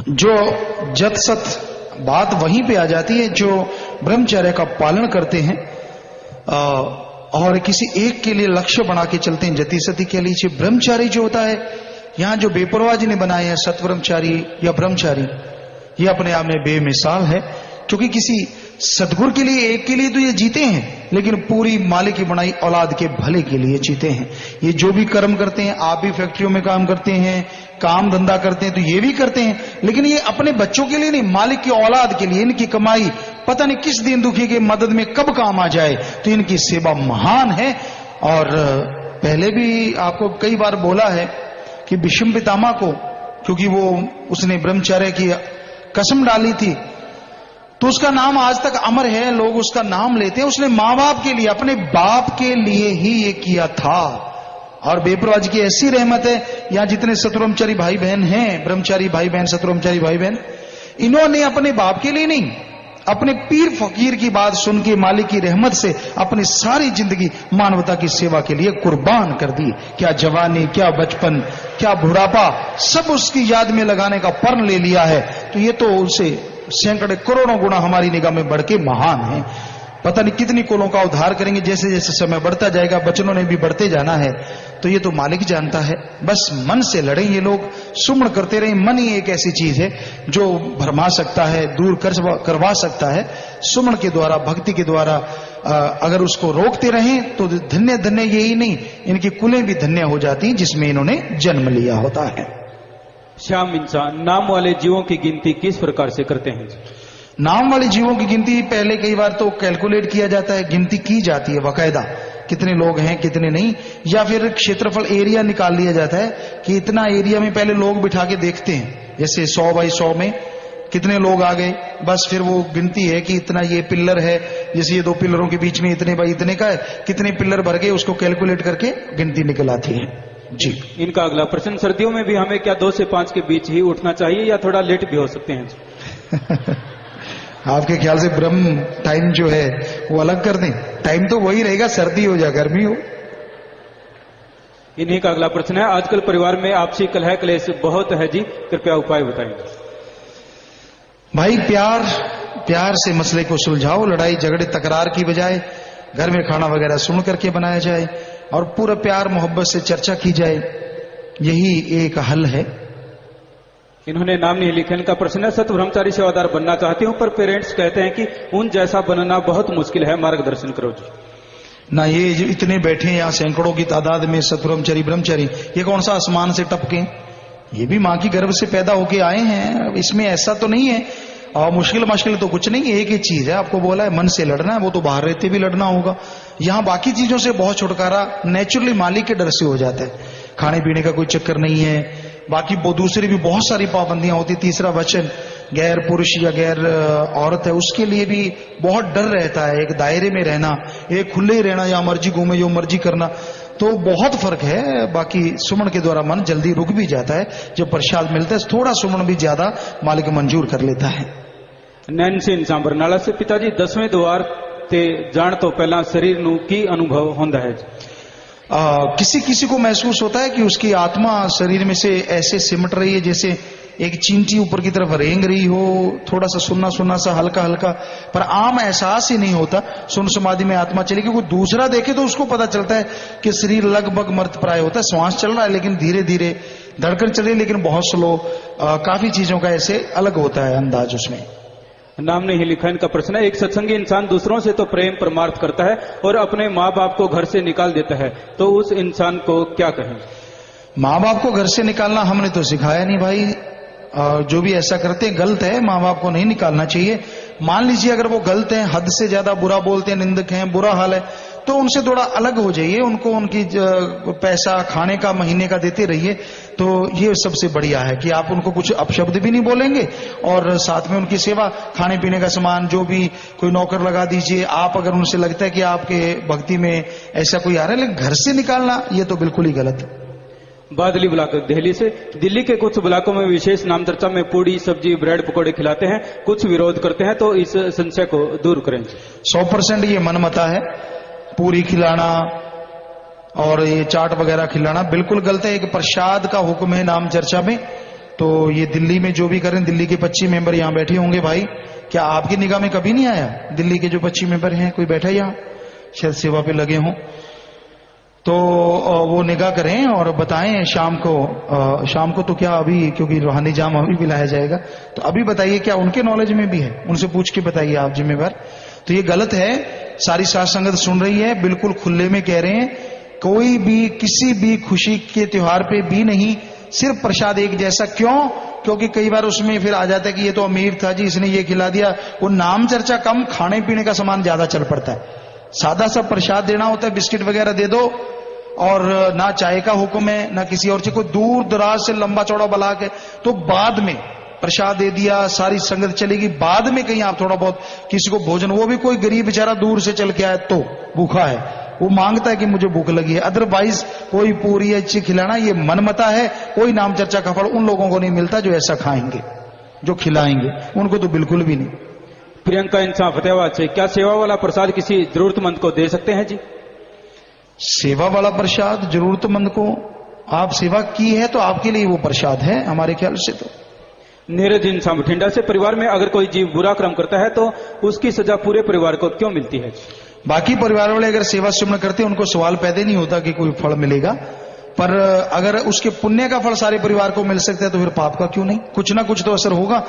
जो जत सत बात वहीं पे आ जाती है, जो ब्रह्मचर्य का पालन करते हैं और किसी एक के लिए लक्ष्य बना के चलते हैं। जति सती के लिए ब्रह्मचारी जो होता है, यहां जो बेपरवाह जी ने बनाए हैं सतब्रह्मचारी या ब्रह्मचारी, ये अपने आप में बेमिसाल है, क्योंकि किसी सदगुरु के लिए, एक के लिए तो ये जीते हैं, लेकिन पूरी मालिक की बनाई औलाद के भले के लिए जीते हैं। ये जो भी कर्म करते हैं, आप भी फैक्ट्रियों में काम करते हैं, काम धंधा करते हैं, तो ये भी करते हैं, लेकिन ये अपने बच्चों के लिए नहीं, मालिक की औलाद के लिए। इनकी कमाई पता नहीं किस दिन दुखी के मदद में कब काम आ जाए, तो इनकी सेवा महान है। और पहले भी आपको कई बार बोला है कि भीष्म पितामह को, क्योंकि वो उसने ब्रह्मचर्य की कसम डाली थी, तो उसका नाम आज तक अमर है, लोग उसका नाम लेते हैं। उसने मां बाप के लिए, अपने बाप के लिए ही ये किया था। और बेपरवाह जी की ऐसी रहमत है, यहां जितने सतब्रह्मचारी भाई बहन हैं, ब्रह्मचारी भाई बहन, सतब्रह्मचारी भाई बहन, इन्होंने अपने बाप के लिए नहीं, अपने पीर फकीर की बात सुन के मालिक की रहमत से अपनी सारी जिंदगी मानवता की सेवा के लिए कुर्बान कर दी। क्या जवानी, क्या बचपन, क्या बुढ़ापा, सब उसकी याद में लगाने का प्रण ले लिया है। तो ये तो उसे सैकड़े करोड़ों गुना हमारी निगाह में बढ़ के महान है। पता नहीं कितनी कुलों का उद्धार करेंगे। जैसे जैसे समय बढ़ता जाएगा, वचनों ने भी बढ़ते जाना है, तो ये तो मालिक जानता है। बस मन से लड़े ये लोग, सुमण करते रहे। मन ही एक ऐसी चीज है जो भरमा सकता है, दूर करवा सकता है। सुमण के द्वारा, भक्ति के द्वारा अगर उसको रोकते रहें तो धन्य धन्य यही नहीं, इनकी कुलें भी धन्य हो जाती हैं जिसमें इन्होंने जन्म लिया होता है। श्याम इंसान नाम वाले जीवों की गिनती किस प्रकार से करते हैं? नाम वाले जीवों की गिनती पहले कई बार तो कैलकुलेट किया जाता है, गिनती की जाती है बाकायदा, कितने लोग हैं कितने नहीं, या फिर क्षेत्रफल एरिया निकाल लिया जाता है कि इतना एरिया में पहले लोग बिठा के देखते हैं, जैसे 100 बाई 100 में कितने लोग आ गए, बस फिर वो गिनती है कि इतना ये पिल्लर है, जैसे ये 2 पिल्लरों के बीच में इतने बाई इतने का है, कितने पिल्लर भर गए, उसको कैलकुलेट करके गिनती निकल आती है जी। इनका अगला प्रश्न, सर्दियों में भी हमें क्या 2 से 5 के बीच ही उठना चाहिए या थोड़ा लेट भी हो सकते हैं? आपके ख्याल से ब्रह्म टाइम जो है वो अलग कर दें? टाइम तो वही रहेगा, सर्दी हो या गर्मी हो। इन्हीं का अगला प्रश्न है, आजकल परिवार में आपसी कलह क्लेश बहुत है जी, कृपया उपाय बताएंगे। भाई प्यार से मसले को सुलझाओ, लड़ाई झगड़े तकरार की बजाय घर में खाना वगैरह सुन करके बनाया जाए और पूरा प्यार मोहब्बत से चर्चा की जाए, यही एक हल है। इन्होंने नाम नहीं लिखा। इनका प्रश्न है, सत ब्रह्मचारी सेवादार बनना चाहती हूं पर पेरेंट्स कहते हैं कि उन जैसा बनना बहुत मुश्किल है, मार्गदर्शन करो जी। ना ये जो इतने बैठे हैं यहाँ सैकड़ों की तादाद में सतब्रह्मचारी ब्रह्मचारी, ये कौन सा आसमान से टपके? ये भी मां की गर्भ से पैदा होके आए हैं, इसमें ऐसा तो नहीं है। और मुश्किल तो कुछ नहीं है, एक ही चीज है, आपको बोला है मन से लड़ना है, वो तो बाहर रहते भी लड़ना होगा। यहाँ बाकी चीजों से बहुत छुटकारा नेचुरली मालिक के डर से हो जाता है। खाने पीने का कोई चक्कर नहीं है, बाकी वो दूसरी भी बहुत सारी पाबंदियां होती। तीसरा वचन, गैर पुरुष या गैर औरत है उसके लिए भी बहुत डर रहता है, एक दायरे में रहना, एक खुले ही रहना, या मर्जी घूमे जो मर्जी करना, तो बहुत फर्क है। बाकी सुमन के द्वारा मन जल्दी रुक भी जाता है, जब प्रसाद मिलता है थोड़ा सुमन भी ज्यादा मालिक मंजूर कर लेता है। नैन सिंह सांबरनाला से, पिताजी 10वें द्वार ते जान तो पहला शरीर नू की अनुभव होंदा है? किसी किसी को महसूस होता है कि उसकी आत्मा शरीर में से ऐसे सिमट रही है जैसे एक चींटी ऊपर की तरफ रेंग रही हो, थोड़ा सा सुन्ना सुन्ना सा हल्का हल्का, पर आम एहसास ही नहीं होता। सुन समाधि में आत्मा चली, क्योंकि दूसरा देखे तो उसको पता चलता है कि शरीर लगभग मर्त प्राय होता है, श्वास चल रहा है लेकिन धीरे धीरे, धड़कन चल रही है लेकिन बहुत स्लो, काफी चीजों का ऐसे अलग होता है अंदाज उसमें। नाम नहीं लिखा। इनका प्रश्न है, एक सत्संगी इंसान दूसरों से तो प्रेम परमार्थ करता है और अपने माँ बाप को घर से निकाल देता है, तो उस इंसान को क्या कहें? माँ बाप को घर से निकालना हमने तो सिखाया नहीं भाई, जो भी ऐसा करते हैं गलत है, माँ बाप को नहीं निकालना चाहिए। मान लीजिए अगर वो गलत हैं, हद से ज्यादा बुरा बोलते हैं, निंदक हैं, बुरा हाल है, तो उनसे थोड़ा अलग हो जाइए, उनको उनकी पैसा खाने का महीने का देते रहिए, तो ये सबसे बढ़िया है कि आप उनको कुछ अपशब्द भी नहीं बोलेंगे और साथ में उनकी सेवा, खाने पीने का सामान, जो भी कोई नौकर लगा दीजिए। आप अगर उनसे लगता है कि आपके भक्ति में ऐसा कोई आ रहा है, लेकिन घर से निकालना ये तो बिल्कुल ही गलत है। बादली ब्लॉक दिल्ली से, दिल्ली के कुछ ब्लॉकों में विशेष नाम चर्चा में पूड़ी सब्जी ब्रेड पकौड़े खिलाते हैं, कुछ विरोध करते हैं, तो इस संशय को दूर करें। 100% ये मनमता है, पूरी खिलाना और ये चाट वगैरह खिलाना बिल्कुल गलत है। एक प्रसाद का हुक्म है नाम चर्चा में, तो ये दिल्ली में जो भी करें, दिल्ली के 25 मेंबर यहाँ बैठे होंगे भाई, क्या आपकी निगाह में कभी नहीं आया? दिल्ली के जो 25 मेंबर हैं, कोई बैठा यहाँ शायद सेवा पे लगे हों, तो वो निगाह करें और बताएं शाम को तो क्या अभी, क्योंकि रूहानी जाम अभी भी लाया जाएगा, तो अभी बताइए क्या उनके नॉलेज में भी है, उनसे पूछ के बताइए आप जिम्मेवार। तो ये गलत है, सारी साध संगत सुन रही है, बिल्कुल खुले में कह रहे हैं, कोई भी किसी भी खुशी के त्योहार पे भी नहीं, सिर्फ प्रसाद एक जैसा। क्यों? क्योंकि कई बार उसमें फिर आ जाता है कि ये तो अमीर था जी, इसने ये खिला दिया। वो नाम चर्चा कम, खाने पीने का सामान ज्यादा चल पड़ता है। सादा सा प्रसाद देना होता है, बिस्किट वगैरह दे दो, और ना चाय का हुक्म है ना किसी और चीज को, दूर दराज से लंबा चौड़ा बला के, तो बाद में प्रसाद दे दिया, सारी संगत चलेगी, बाद में कहीं आप थोड़ा बहुत किसी को भोजन, वो भी कोई गरीब बेचारा दूर से चल के आए तो भूखा है, वो मांगता है कि मुझे भूख लगी है, अदरवाइज कोई पूरी अच्छी खिलाना ये मनमता है। कोई नाम चर्चा का फल उन लोगों को नहीं मिलता जो ऐसा खाएंगे, जो खिलाएंगे, उनको तो बिल्कुल भी नहीं। प्रियंका इंसान फतेहाबाद से, क्या सेवा वाला प्रसाद किसी जरूरतमंद को दे सकते हैं जी? सेवा वाला प्रसाद जरूरतमंद को, आप सेवा की है तो आपके लिए वो प्रसाद है हमारे ख्याल से। तो नीरज इंसान बठिंडा से, परिवार में अगर कोई जीव बुरा कर्म करता है तो उसकी सजा पूरे परिवार को क्यों मिलती है? बाकी परिवार वाले अगर सेवा सुमन करते हैं उनको सवाल पैदा नहीं होता कि कोई फल मिलेगा, पर अगर उसके पुण्य का फल सारे परिवार को मिल सकता है तो फिर पाप का क्यों नहीं? कुछ ना कुछ तो असर होगा,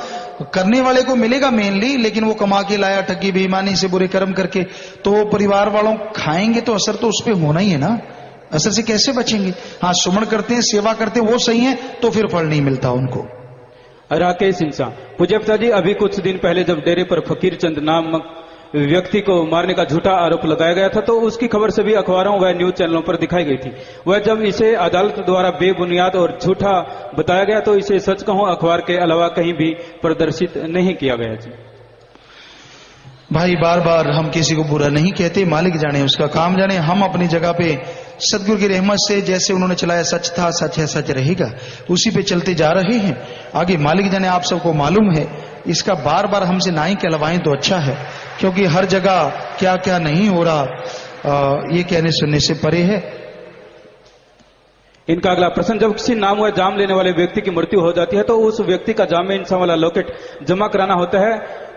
करने वाले को मिलेगा मेनली, लेकिन वो कमा के लाया ठगी बेईमानी से बुरे कर्म करके, तो परिवार वालों खाएंगे तो असर तो उस पर होना ही है ना, असर से कैसे बचेंगे? हाँ, सुमन करते हैं, सेवा करते हैं, वो सही है तो फिर फल नहीं मिलता उनको। राकेश इंसान, पूज्य पिताजी, अभी कुछ दिन पहले जब डेरे पर फकीर चंद नामक व्यक्ति को मारने का झूठा आरोप लगाया गया था तो उसकी खबर सभी अखबारों व न्यूज चैनलों पर दिखाई गई थी। वह जब इसे अदालत द्वारा बेबुनियाद और झूठा बताया गया तो इसे सच कहूं अखबार के अलावा कहीं भी प्रदर्शित नहीं किया गया जी। भाई बार बार हम किसी को बुरा नहीं कहते, मालिक जाने उसका काम जाने। हम अपनी जगह पे सदगुरु की रहमत से जैसे उन्होंने चलाया, सच था, सच है, सच रहेगा, उसी पे चलते जा रहे हैं। आगे मालिक जाने आप सबको मालूम है, इसका बार बार हमसे ना ही कहलवाएं तो अच्छा है, क्योंकि हर जगह क्या क्या नहीं हो रहा ये कहने सुनने से परे है। इनका अगला प्रश्न, जब किसी नाम व जाम लेने वाले व्यक्ति की मृत्यु हो जाती है तो उस व्यक्ति का जाम में इंसान वाला लॉकेट जमा कराना होता है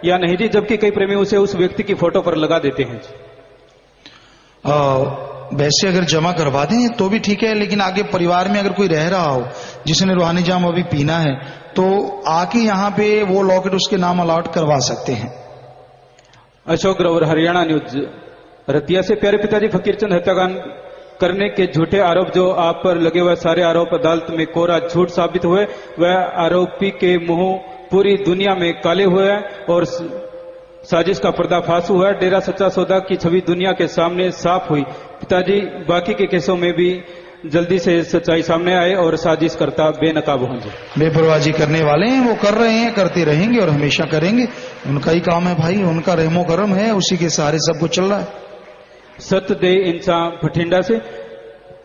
या नहीं जी? जबकि कई प्रेमी उसे उस व्यक्ति की फोटो पर लगा देते हैं जी। वैसे अगर जमा करवा दें तो भी ठीक है, लेकिन आगे परिवार में अगर कोई रह रहा हो जिसने रूहानी जाम अभी पीना है तो आके यहाँ पे वो लॉकेट उसके नाम अलॉट करवा सकते हैं। अशोक ग्रोवर, हरियाणा न्यूज, रतिया से। प्यारे पिताजी, फकीरचंद हत्याकांड करने के झूठे आरोप जो आप पर लगे हुए सारे आरोप अदालत में कोरा झूठ साबित हुए, वह आरोपी के मुंह पूरी दुनिया में काले हुए और साजिश का पर्दाफाश हुआ। डेरा सच्चा सौदा की छवि दुनिया के सामने साफ हुई। पिताजी, बाकी के केसों में भी जल्दी से सच्चाई सामने आए और साजिश करता बेनकाब होंगे। बेपरवाही करने वाले हैं, वो कर रहे हैं, करते रहेंगे और हमेशा करेंगे, उनका ही काम है भाई, उनका रहमो करम है, उसी के सहारे सब कुछ चल रहा है। सत्य दे इंसान बठिंडा से,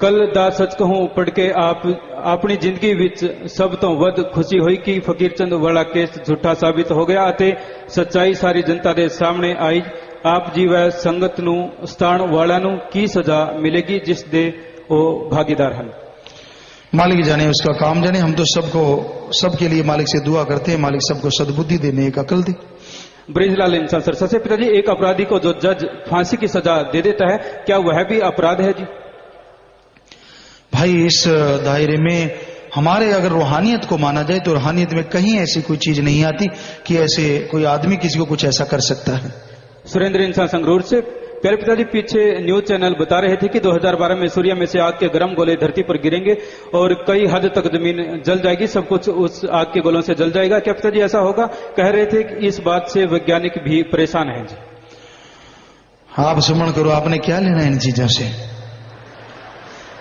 कल दा सच कहूं पढ़ के आप अपनी जिंदगी विच सब तो वध खुशी हुई कि फकीरचंद वाला केस झूठा साबित हो गया ਅਤੇ सच्चाई सारी जनता ਦੇ ਸਾਹਮਣੇ आई। आप जी व संगत ਨੂੰ ਸਥਾਨ ਵਾਲਿਆਂ ਨੂੰ ਕੀ सजा मिलेगी जिस दे वो भागीदार हैं? मालिक जाने उसका काम जाने। हम तो सबके लिए मालिक से दुआ करते हैं, मालिक सबको सद्बुद्धि देने एक अकल दे। ब्रिजलाल इंसान सरसा से, पिताजी, एक अपराधी को जो जज फांसी की सजा दे देता है क्या वह भी अपराध है जी? भाई इस दायरे में हमारे अगर रूहानियत को माना जाए तो रूहानियत में कहीं ऐसी कोई चीज नहीं आती कि ऐसे कोई आदमी किसी को कुछ ऐसा कर सकता है। सुरेंद्र इंसान संगरूर से, प्यारे पिताजी, पीछे न्यूज चैनल बता रहे थे कि 2012 में सूर्य में से आग के गर्म गोले धरती पर गिरेंगे और कई हद तक जमीन जल जाएगी, सब कुछ उस आग के गोलों से जल जाएगा। क्या पिताजी ऐसा होगा? कह रहे थे कि इस बात से वैज्ञानिक भी परेशान हैं जी। आप सुमन करो, आपने क्या लेना इन चीजों से?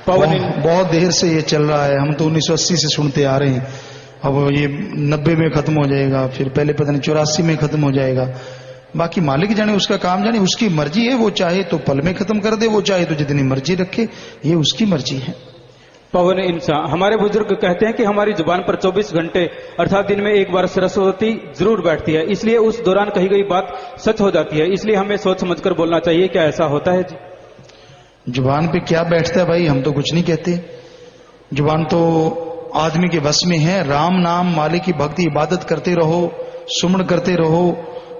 बहुत देर से ये चल रहा है, हम तो 1980 से सुनते आ रहे हैं, अब ये 90 में खत्म हो जाएगा, फिर पहले पता नहीं 84 में खत्म हो जाएगा। बाकी मालिक जाने उसका काम जाने, उसकी मर्जी है, वो चाहे तो पल में खत्म कर दे, वो चाहे तो जितनी मर्जी रखे, ये उसकी मर्जी है। पवन इंसान, हमारे बुजुर्ग कहते हैं कि हमारी जुबान पर 24 घंटे अर्थात दिन में एक बार सरस्वती जरूर बैठती है, इसलिए उस दौरान कही गई बात सच हो जाती है, इसलिए हमें सोच समझकर बोलना चाहिए। क्या ऐसा होता है जी? जुबान पे क्या बैठता है भाई, हम तो कुछ नहीं कहते। जुबान तो आदमी के बस में है। राम नाम, मालिक की भक्ति इबादत करते रहो, सुमन करते रहो।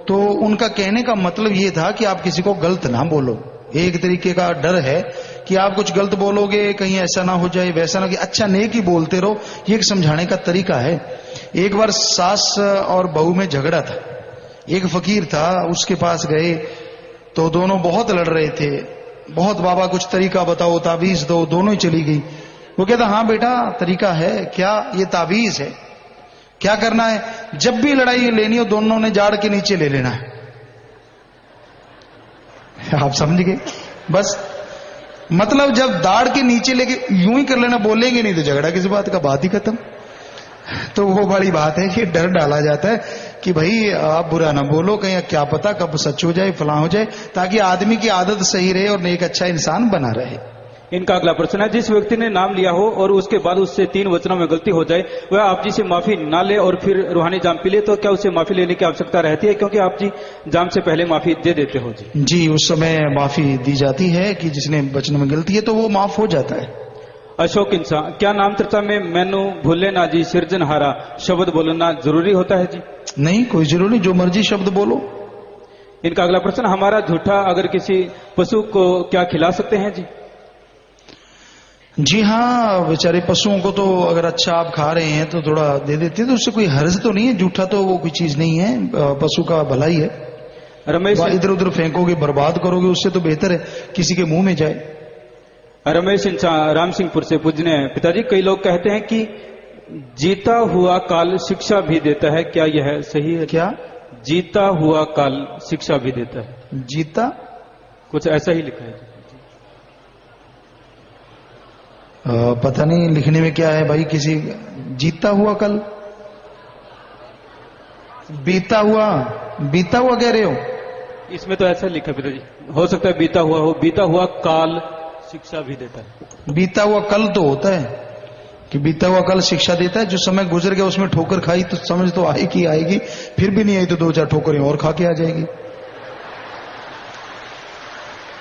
तो उनका कहने का मतलब ये था कि आप किसी को गलत ना बोलो। एक तरीके का डर है कि आप कुछ गलत बोलोगे, कहीं ऐसा ना हो जाए, वैसा ना, कि अच्छा नेक ही बोलते रहो, ये एक समझाने का तरीका है। एक बार सास और बहू में झगड़ा था, एक फकीर था, उसके पास गए तो दोनों बहुत लड़ रहे थे, बहुत बाबा कुछ तरीका बताओ, ताबीज दो, दोनों ही चली गई। वो कहता हाँ बेटा तरीका है, क्या? ये ताबीज है। क्या करना है? जब भी लड़ाई लेनी हो दोनों ने जाड़ के नीचे ले लेना है। आप समझ गए? बस मतलब जब दाढ़ के नीचे लेके यूं ही कर लेना, बोलेंगे नहीं तो झगड़ा किस बात का, बात ही खत्म। तो वो बड़ी बात है कि डर डाला जाता है कि भाई आप बुरा ना बोलो, कहीं क्या पता कब सच हो जाए, फलां हो जाए, ताकि आदमी की आदत सही रहे और एक अच्छा इंसान बना रहे। इनका अगला प्रश्न है, जिस व्यक्ति ने नाम लिया हो और उसके बाद उससे 3 वचनों में गलती हो जाए, वह आप जी से माफी ना ले और फिर रूहानी जाम पी ले, तो क्या उसे माफी लेने की आवश्यकता रहती है? क्योंकि आप जी जाम से पहले माफी दे देते हो जी। जी, उस समय माफी दी जाती है कि जिसने वचन में गलती है तो वो माफ हो जाता है। अशोक इंसान, क्या नाम चर्चा में मैनू भूले ना जी सिरजनहारा शब्द बोलना जरूरी होता है जी? नहीं, कोई जरूरी नहीं, जो मर्जी शब्द बोलो। इनका अगला प्रश्न, हमारा झूठा अगर किसी पशु को क्या खिला सकते हैं जी? जी हाँ, बेचारे पशुओं को तो अगर अच्छा आप खा रहे हैं तो थोड़ा दे देते हैं, तो उससे कोई हर्ज तो नहीं है। जूठा तो वो कोई चीज नहीं है, पशु का भला ही है। रमेश, इधर उधर फेंकोगे, बर्बाद करोगे, उससे तो बेहतर है किसी के मुंह में जाए। रमेश इंसान राम सिंहपुर से पूजने पिताजी, कई लोग कहते हैं कि जीता हुआ काल शिक्षा भी देता है, क्या यह सही है? क्या जीता हुआ काल शिक्षा भी देता है? जीता, कुछ ऐसा ही लिखा है। पता नहीं लिखने में क्या है भाई। किसी जीता हुआ कल, बीता हुआ कह रहे हो? इसमें तो ऐसा लिखा पिताजी, हो सकता है बीता हुआ हो। बीता हुआ काल शिक्षा भी देता है। बीता हुआ कल तो होता है कि बीता हुआ कल शिक्षा देता है। जो समय गुजर गया उसमें ठोकर खाई तो समझ तो आएगी, फिर भी नहीं आई तो 2-4 ठोकरें और खा के आ जाएगी।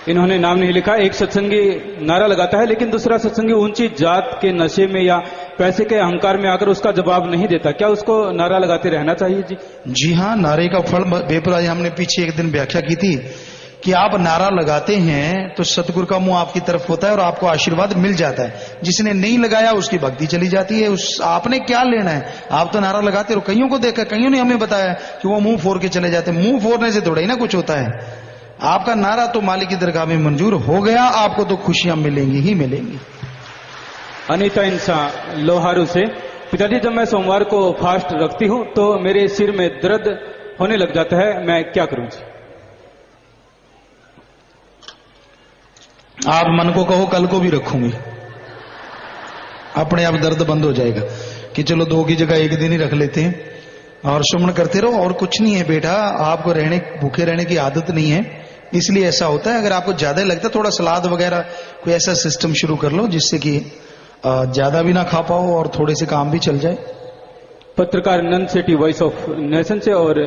इन्होंने नाम नहीं लिखा। एक सत्संगी नारा लगाता है लेकिन दूसरा सत्संगी ऊंची जात के नशे में या पैसे के अहंकार में आकर उसका जवाब नहीं देता, क्या उसको नारा लगाते रहना चाहिए जी? जी हाँ, नारे का फल बेपराज हमने पीछे एक दिन व्याख्या की थी कि आप नारा लगाते हैं तो सतगुरु का मुंह आपकी तरफ होता है और आपको आशीर्वाद मिल जाता है। जिसने नहीं लगाया उसकी भक्ति चली जाती है। आपने क्या लेना है? आप तो नारा लगाते हो। कईयों को देखा, कईयों ने हमें बताया कि वो मुंह फोड़ के चले जाते। मुंह फोड़ने से थोड़ा ही ना कुछ होता है। आपका नारा तो मालिक की दरगाह में मंजूर हो गया, आपको तो खुशियां मिलेंगी ही मिलेंगी। अनीता इंसान लोहारू से, पिताजी जब मैं सोमवार को फास्ट रखती हूं तो मेरे सिर में दर्द होने लग जाता है, मैं क्या करूं जी? आप मन को कहो कल को भी रखूंगी, अपने आप दर्द बंद हो जाएगा कि चलो 2 की जगह 1 दिन ही रख लेते हैं और सुमन करते रहो। और कुछ नहीं है बेटा, आपको भूखे रहने की आदत नहीं है, इसलिए ऐसा होता है। अगर आपको ज्यादा लगता है थोड़ा सलाद वगैरह कोई ऐसा सिस्टम शुरू कर लो जिससे कि ज्यादा भी ना खा पाओ और थोड़े से काम भी चल जाए। पत्रकार नंद सेठी वॉइस ऑफ नेशन से और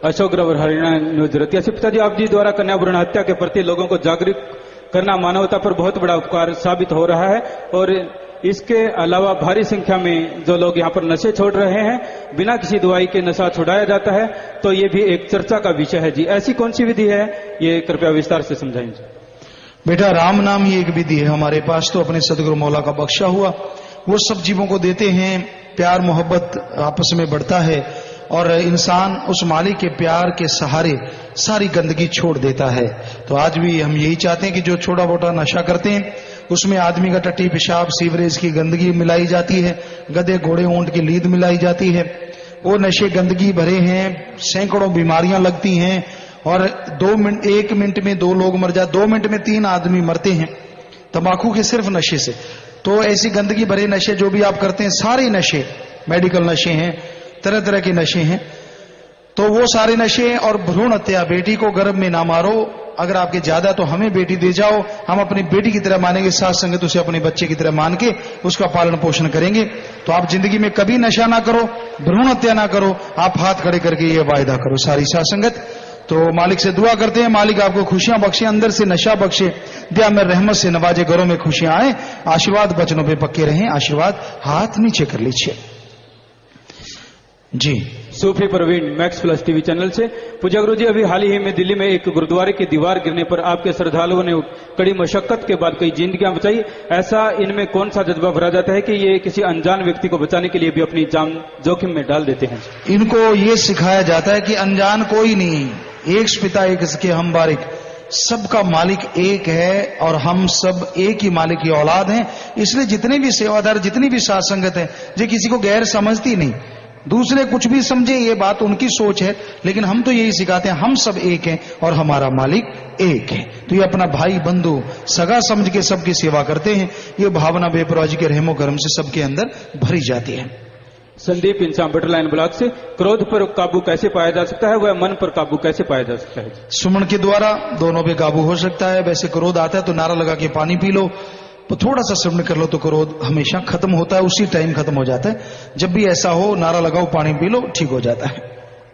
अशोक ग्रवर हरियाणा न्यूज रतिया से, पिताजी आप जी द्वारा कन्या भ्रूण हत्या के प्रति लोगों को जागरूक करना मानवता पर बहुत बड़ा उपकार साबित हो रहा है और इसके अलावा भारी संख्या में जो लोग यहाँ पर नशे छोड़ रहे हैं, बिना किसी दवाई के नशा छुड़ाया जाता है, तो ये भी एक चर्चा का विषय है जी। ऐसी कौन सी विधि है, ये कृपया विस्तार से समझाएंगे। बेटा राम नाम ही एक विधि है हमारे पास, तो अपने सदगुरु मौला का बख्शा हुआ वो सब जीवों को देते हैं। प्यार मोहब्बत आपस में बढ़ता है और इंसान उस मालिक के प्यार के सहारे सारी गंदगी छोड़ देता है। तो आज भी हम यही चाहते हैं कि जो छोटा मोटा नशा करते हैं उसमें आदमी का टट्टी पेशाब सीवरेज की गंदगी मिलाई जाती है, गधे घोड़े ऊंट की लीद मिलाई जाती है। वो नशे गंदगी भरे हैं, सैकड़ों बीमारियां लगती हैं और 1 मिनट में 2 लोग मर जाते, 2 मिनट में 3 आदमी मरते हैं तंबाकू के सिर्फ नशे से। तो ऐसी गंदगी भरे नशे जो भी आप करते हैं, सारे नशे, मेडिकल नशे हैं, तरह तरह के नशे हैं, तो वो सारे नशे। और भ्रूण हत्या, बेटी को गर्भ में ना मारो, अगर आपके ज्यादा तो हमें बेटी दे जाओ, हम अपनी बेटी की तरह मानेंगे, साथ संगत उसे अपने बच्चे की तरह मान के उसका पालन पोषण करेंगे। तो आप जिंदगी में कभी नशा ना करो, भ्रूण हत्या ना करो, आप हाथ खड़े करके ये वायदा करो सारी साथ संगत। तो मालिक से दुआ करते हैं, मालिक आपको खुशियां बख्शे, अंदर से नशा बख्शे, दया में रहमत से नवाजे, घरों में खुशियां आए, आशीर्वाद बचनों पे पक्के रहें। आशीर्वाद हाथ नीचे कर लीजिए जी। Sufi Praveen max plus TV channel से, पूजा गुरु जी अभी हाल ही में दिल्ली में एक गुरुद्वारे की दीवार गिरने पर आपके श्रद्धालुओं ने कड़ी मशक्कत के बाद कई जिंदगियां बचाई, ऐसा इनमें कौन सा जज्बा भरा जाता है कि ये किसी अनजान व्यक्ति को बचाने के लिए भी अपनी जान जोखिम में डाल देते हैं? इनको ये सिखाया जाता है कि अनजान कोई नहीं, एक पिता एक इसके हम बारिक, सबका मालिक एक है और हम सब एक ही मालिक की औलाद हैं। इसलिए जितने भी सेवादार, जितनी भी साथ संगत है, ये किसी को गैर समझती नहीं। दूसरे कुछ भी समझे ये बात उनकी सोच है, लेकिन हम तो यही सिखाते हैं हम सब एक हैं और हमारा मालिक एक है। तो ये अपना भाई बंधु सगा समझ के सबकी सेवा करते हैं। ये भावना बेपरवाही के रहमो करम से सबके अंदर भरी जाती है। संदीप इंसान बटरलाइन ब्लॉक से, क्रोध पर काबू कैसे पाया जा सकता है, वह मन पर काबू कैसे पाया जा सकता है? सुमन के द्वारा दोनों पे काबू हो सकता है। वैसे क्रोध आता है तो नारा लगा के पानी पी लो, तो थोड़ा सा श्रवण कर लो तो क्रोध हमेशा खत्म होता है, उसी टाइम खत्म हो जाता है। जब भी ऐसा हो नारा लगाओ, पानी पी लो, ठीक हो जाता है।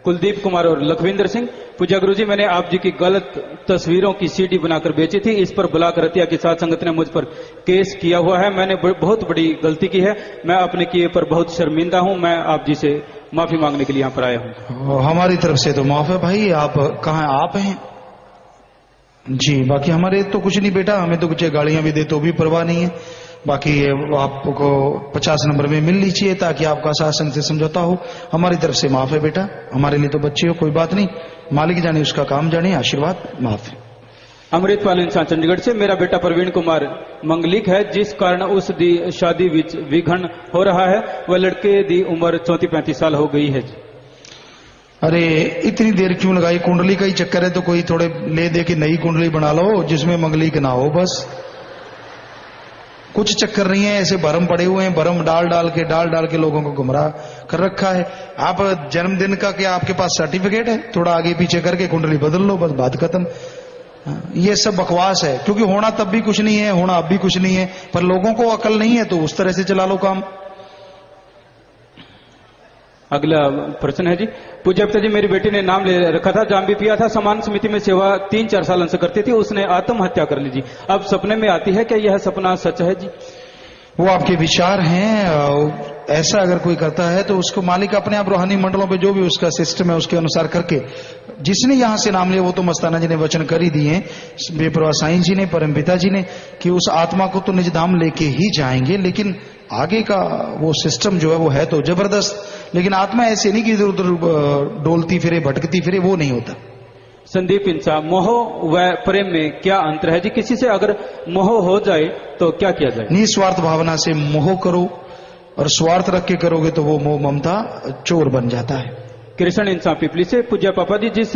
कुलदीप कुमार और लखविंदर सिंह। पूज्य गुरु जी, मैंने आप जी की गलत तस्वीरों की सीडी बनाकर बेची थी। इस पर बुलाकर रतिया की साध संगत ने मुझ पर केस किया हुआ है। मैंने बहुत बड़ी गलती की है। मैं अपने किए पर बहुत शर्मिंदा हूं। मैं आप जी से माफी मांगने के लिए यहाँ पर आया हूँ। हमारी तरफ से तो माफ है भाई। आप कहाँ आप हैं जी? बाकी हमारे तो कुछ नहीं बेटा, हमें तो कुछ गाड़ियां भी दे तो भी परवाह नहीं है। बाकी आपको 50 नंबर में मिल लीजिए ताकि आपका शासन से समझौता हो। हमारी तरफ से माफ है बेटा, हमारे लिए तो बच्चे हो, कोई बात नहीं। मालिक जाने उसका काम जाने, आशीर्वाद माफ है। अमृतपाल इंसान चंडीगढ़ से, मेरा बेटा प्रवीण कुमार मंगलिक है, जिस कारण उस दी शादी विच विघन हो रहा है। वह लड़के दी उम्र 34-35 साल हो गई है। अरे इतनी देर क्यों लगाई? कुंडली का ही चक्कर है तो कोई थोड़े ले दे के नई कुंडली बना लो जिसमें मंगलिक ना हो। बस कुछ चक्कर नहीं है, ऐसे भरम पड़े हुए हैं, भरम डाल डाल के लोगों को गुमराह कर रखा है। आप जन्मदिन का क्या आपके पास सर्टिफिकेट है? थोड़ा आगे पीछे करके कुंडली बदल लो, बस बात खत्म। ये सब बकवास है, क्योंकि होना तब भी कुछ नहीं है, होना अब भी कुछ नहीं है, पर लोगों को अकल नहीं है तो उस तरह से चला लो काम। अगला प्रश्न है जी। पूज्य पिता जी, मेरी बेटी ने नाम ले रखा था, जाम भी पिया था, समान समिति में सेवा 3-4 साल से करती थी। उसने आत्महत्या कर ली जी। अब सपने में आती है, क्या यह सपना सच है जी? वो आपके विचार हैं। ऐसा अगर कोई करता है तो उसको मालिक अपने आप रूहानी मंडलों पे जो भी उसका सिस्टम है उसके अनुसार करके, जिसने यहां से नाम लिया वो तो मस्ताना जी ने वचन कर ही दिए, बेपरवाह साईं जी ने, परम पिता जी ने, कि उस आत्मा को तो निज धाम लेके ही जाएंगे। लेकिन आगे का वो सिस्टम जो है वो है तो जबरदस्त। लेकिन आत्मा ऐसे नहीं कि इधर उधर डोलती फिरे भटकती फिरे, वो नहीं होता। संदीप इंसा, मोह व प्रेम में क्या अंतर है जी? किसी से अगर मोह हो जाए तो क्या किया जाए? निस्वार्थ भावना से मोह करो, और स्वार्थ रख के करोगे तो वो मोह ममता चोर बन जाता है। कृष्ण इंसान पिपली से, पूज्य पापा जी, जिस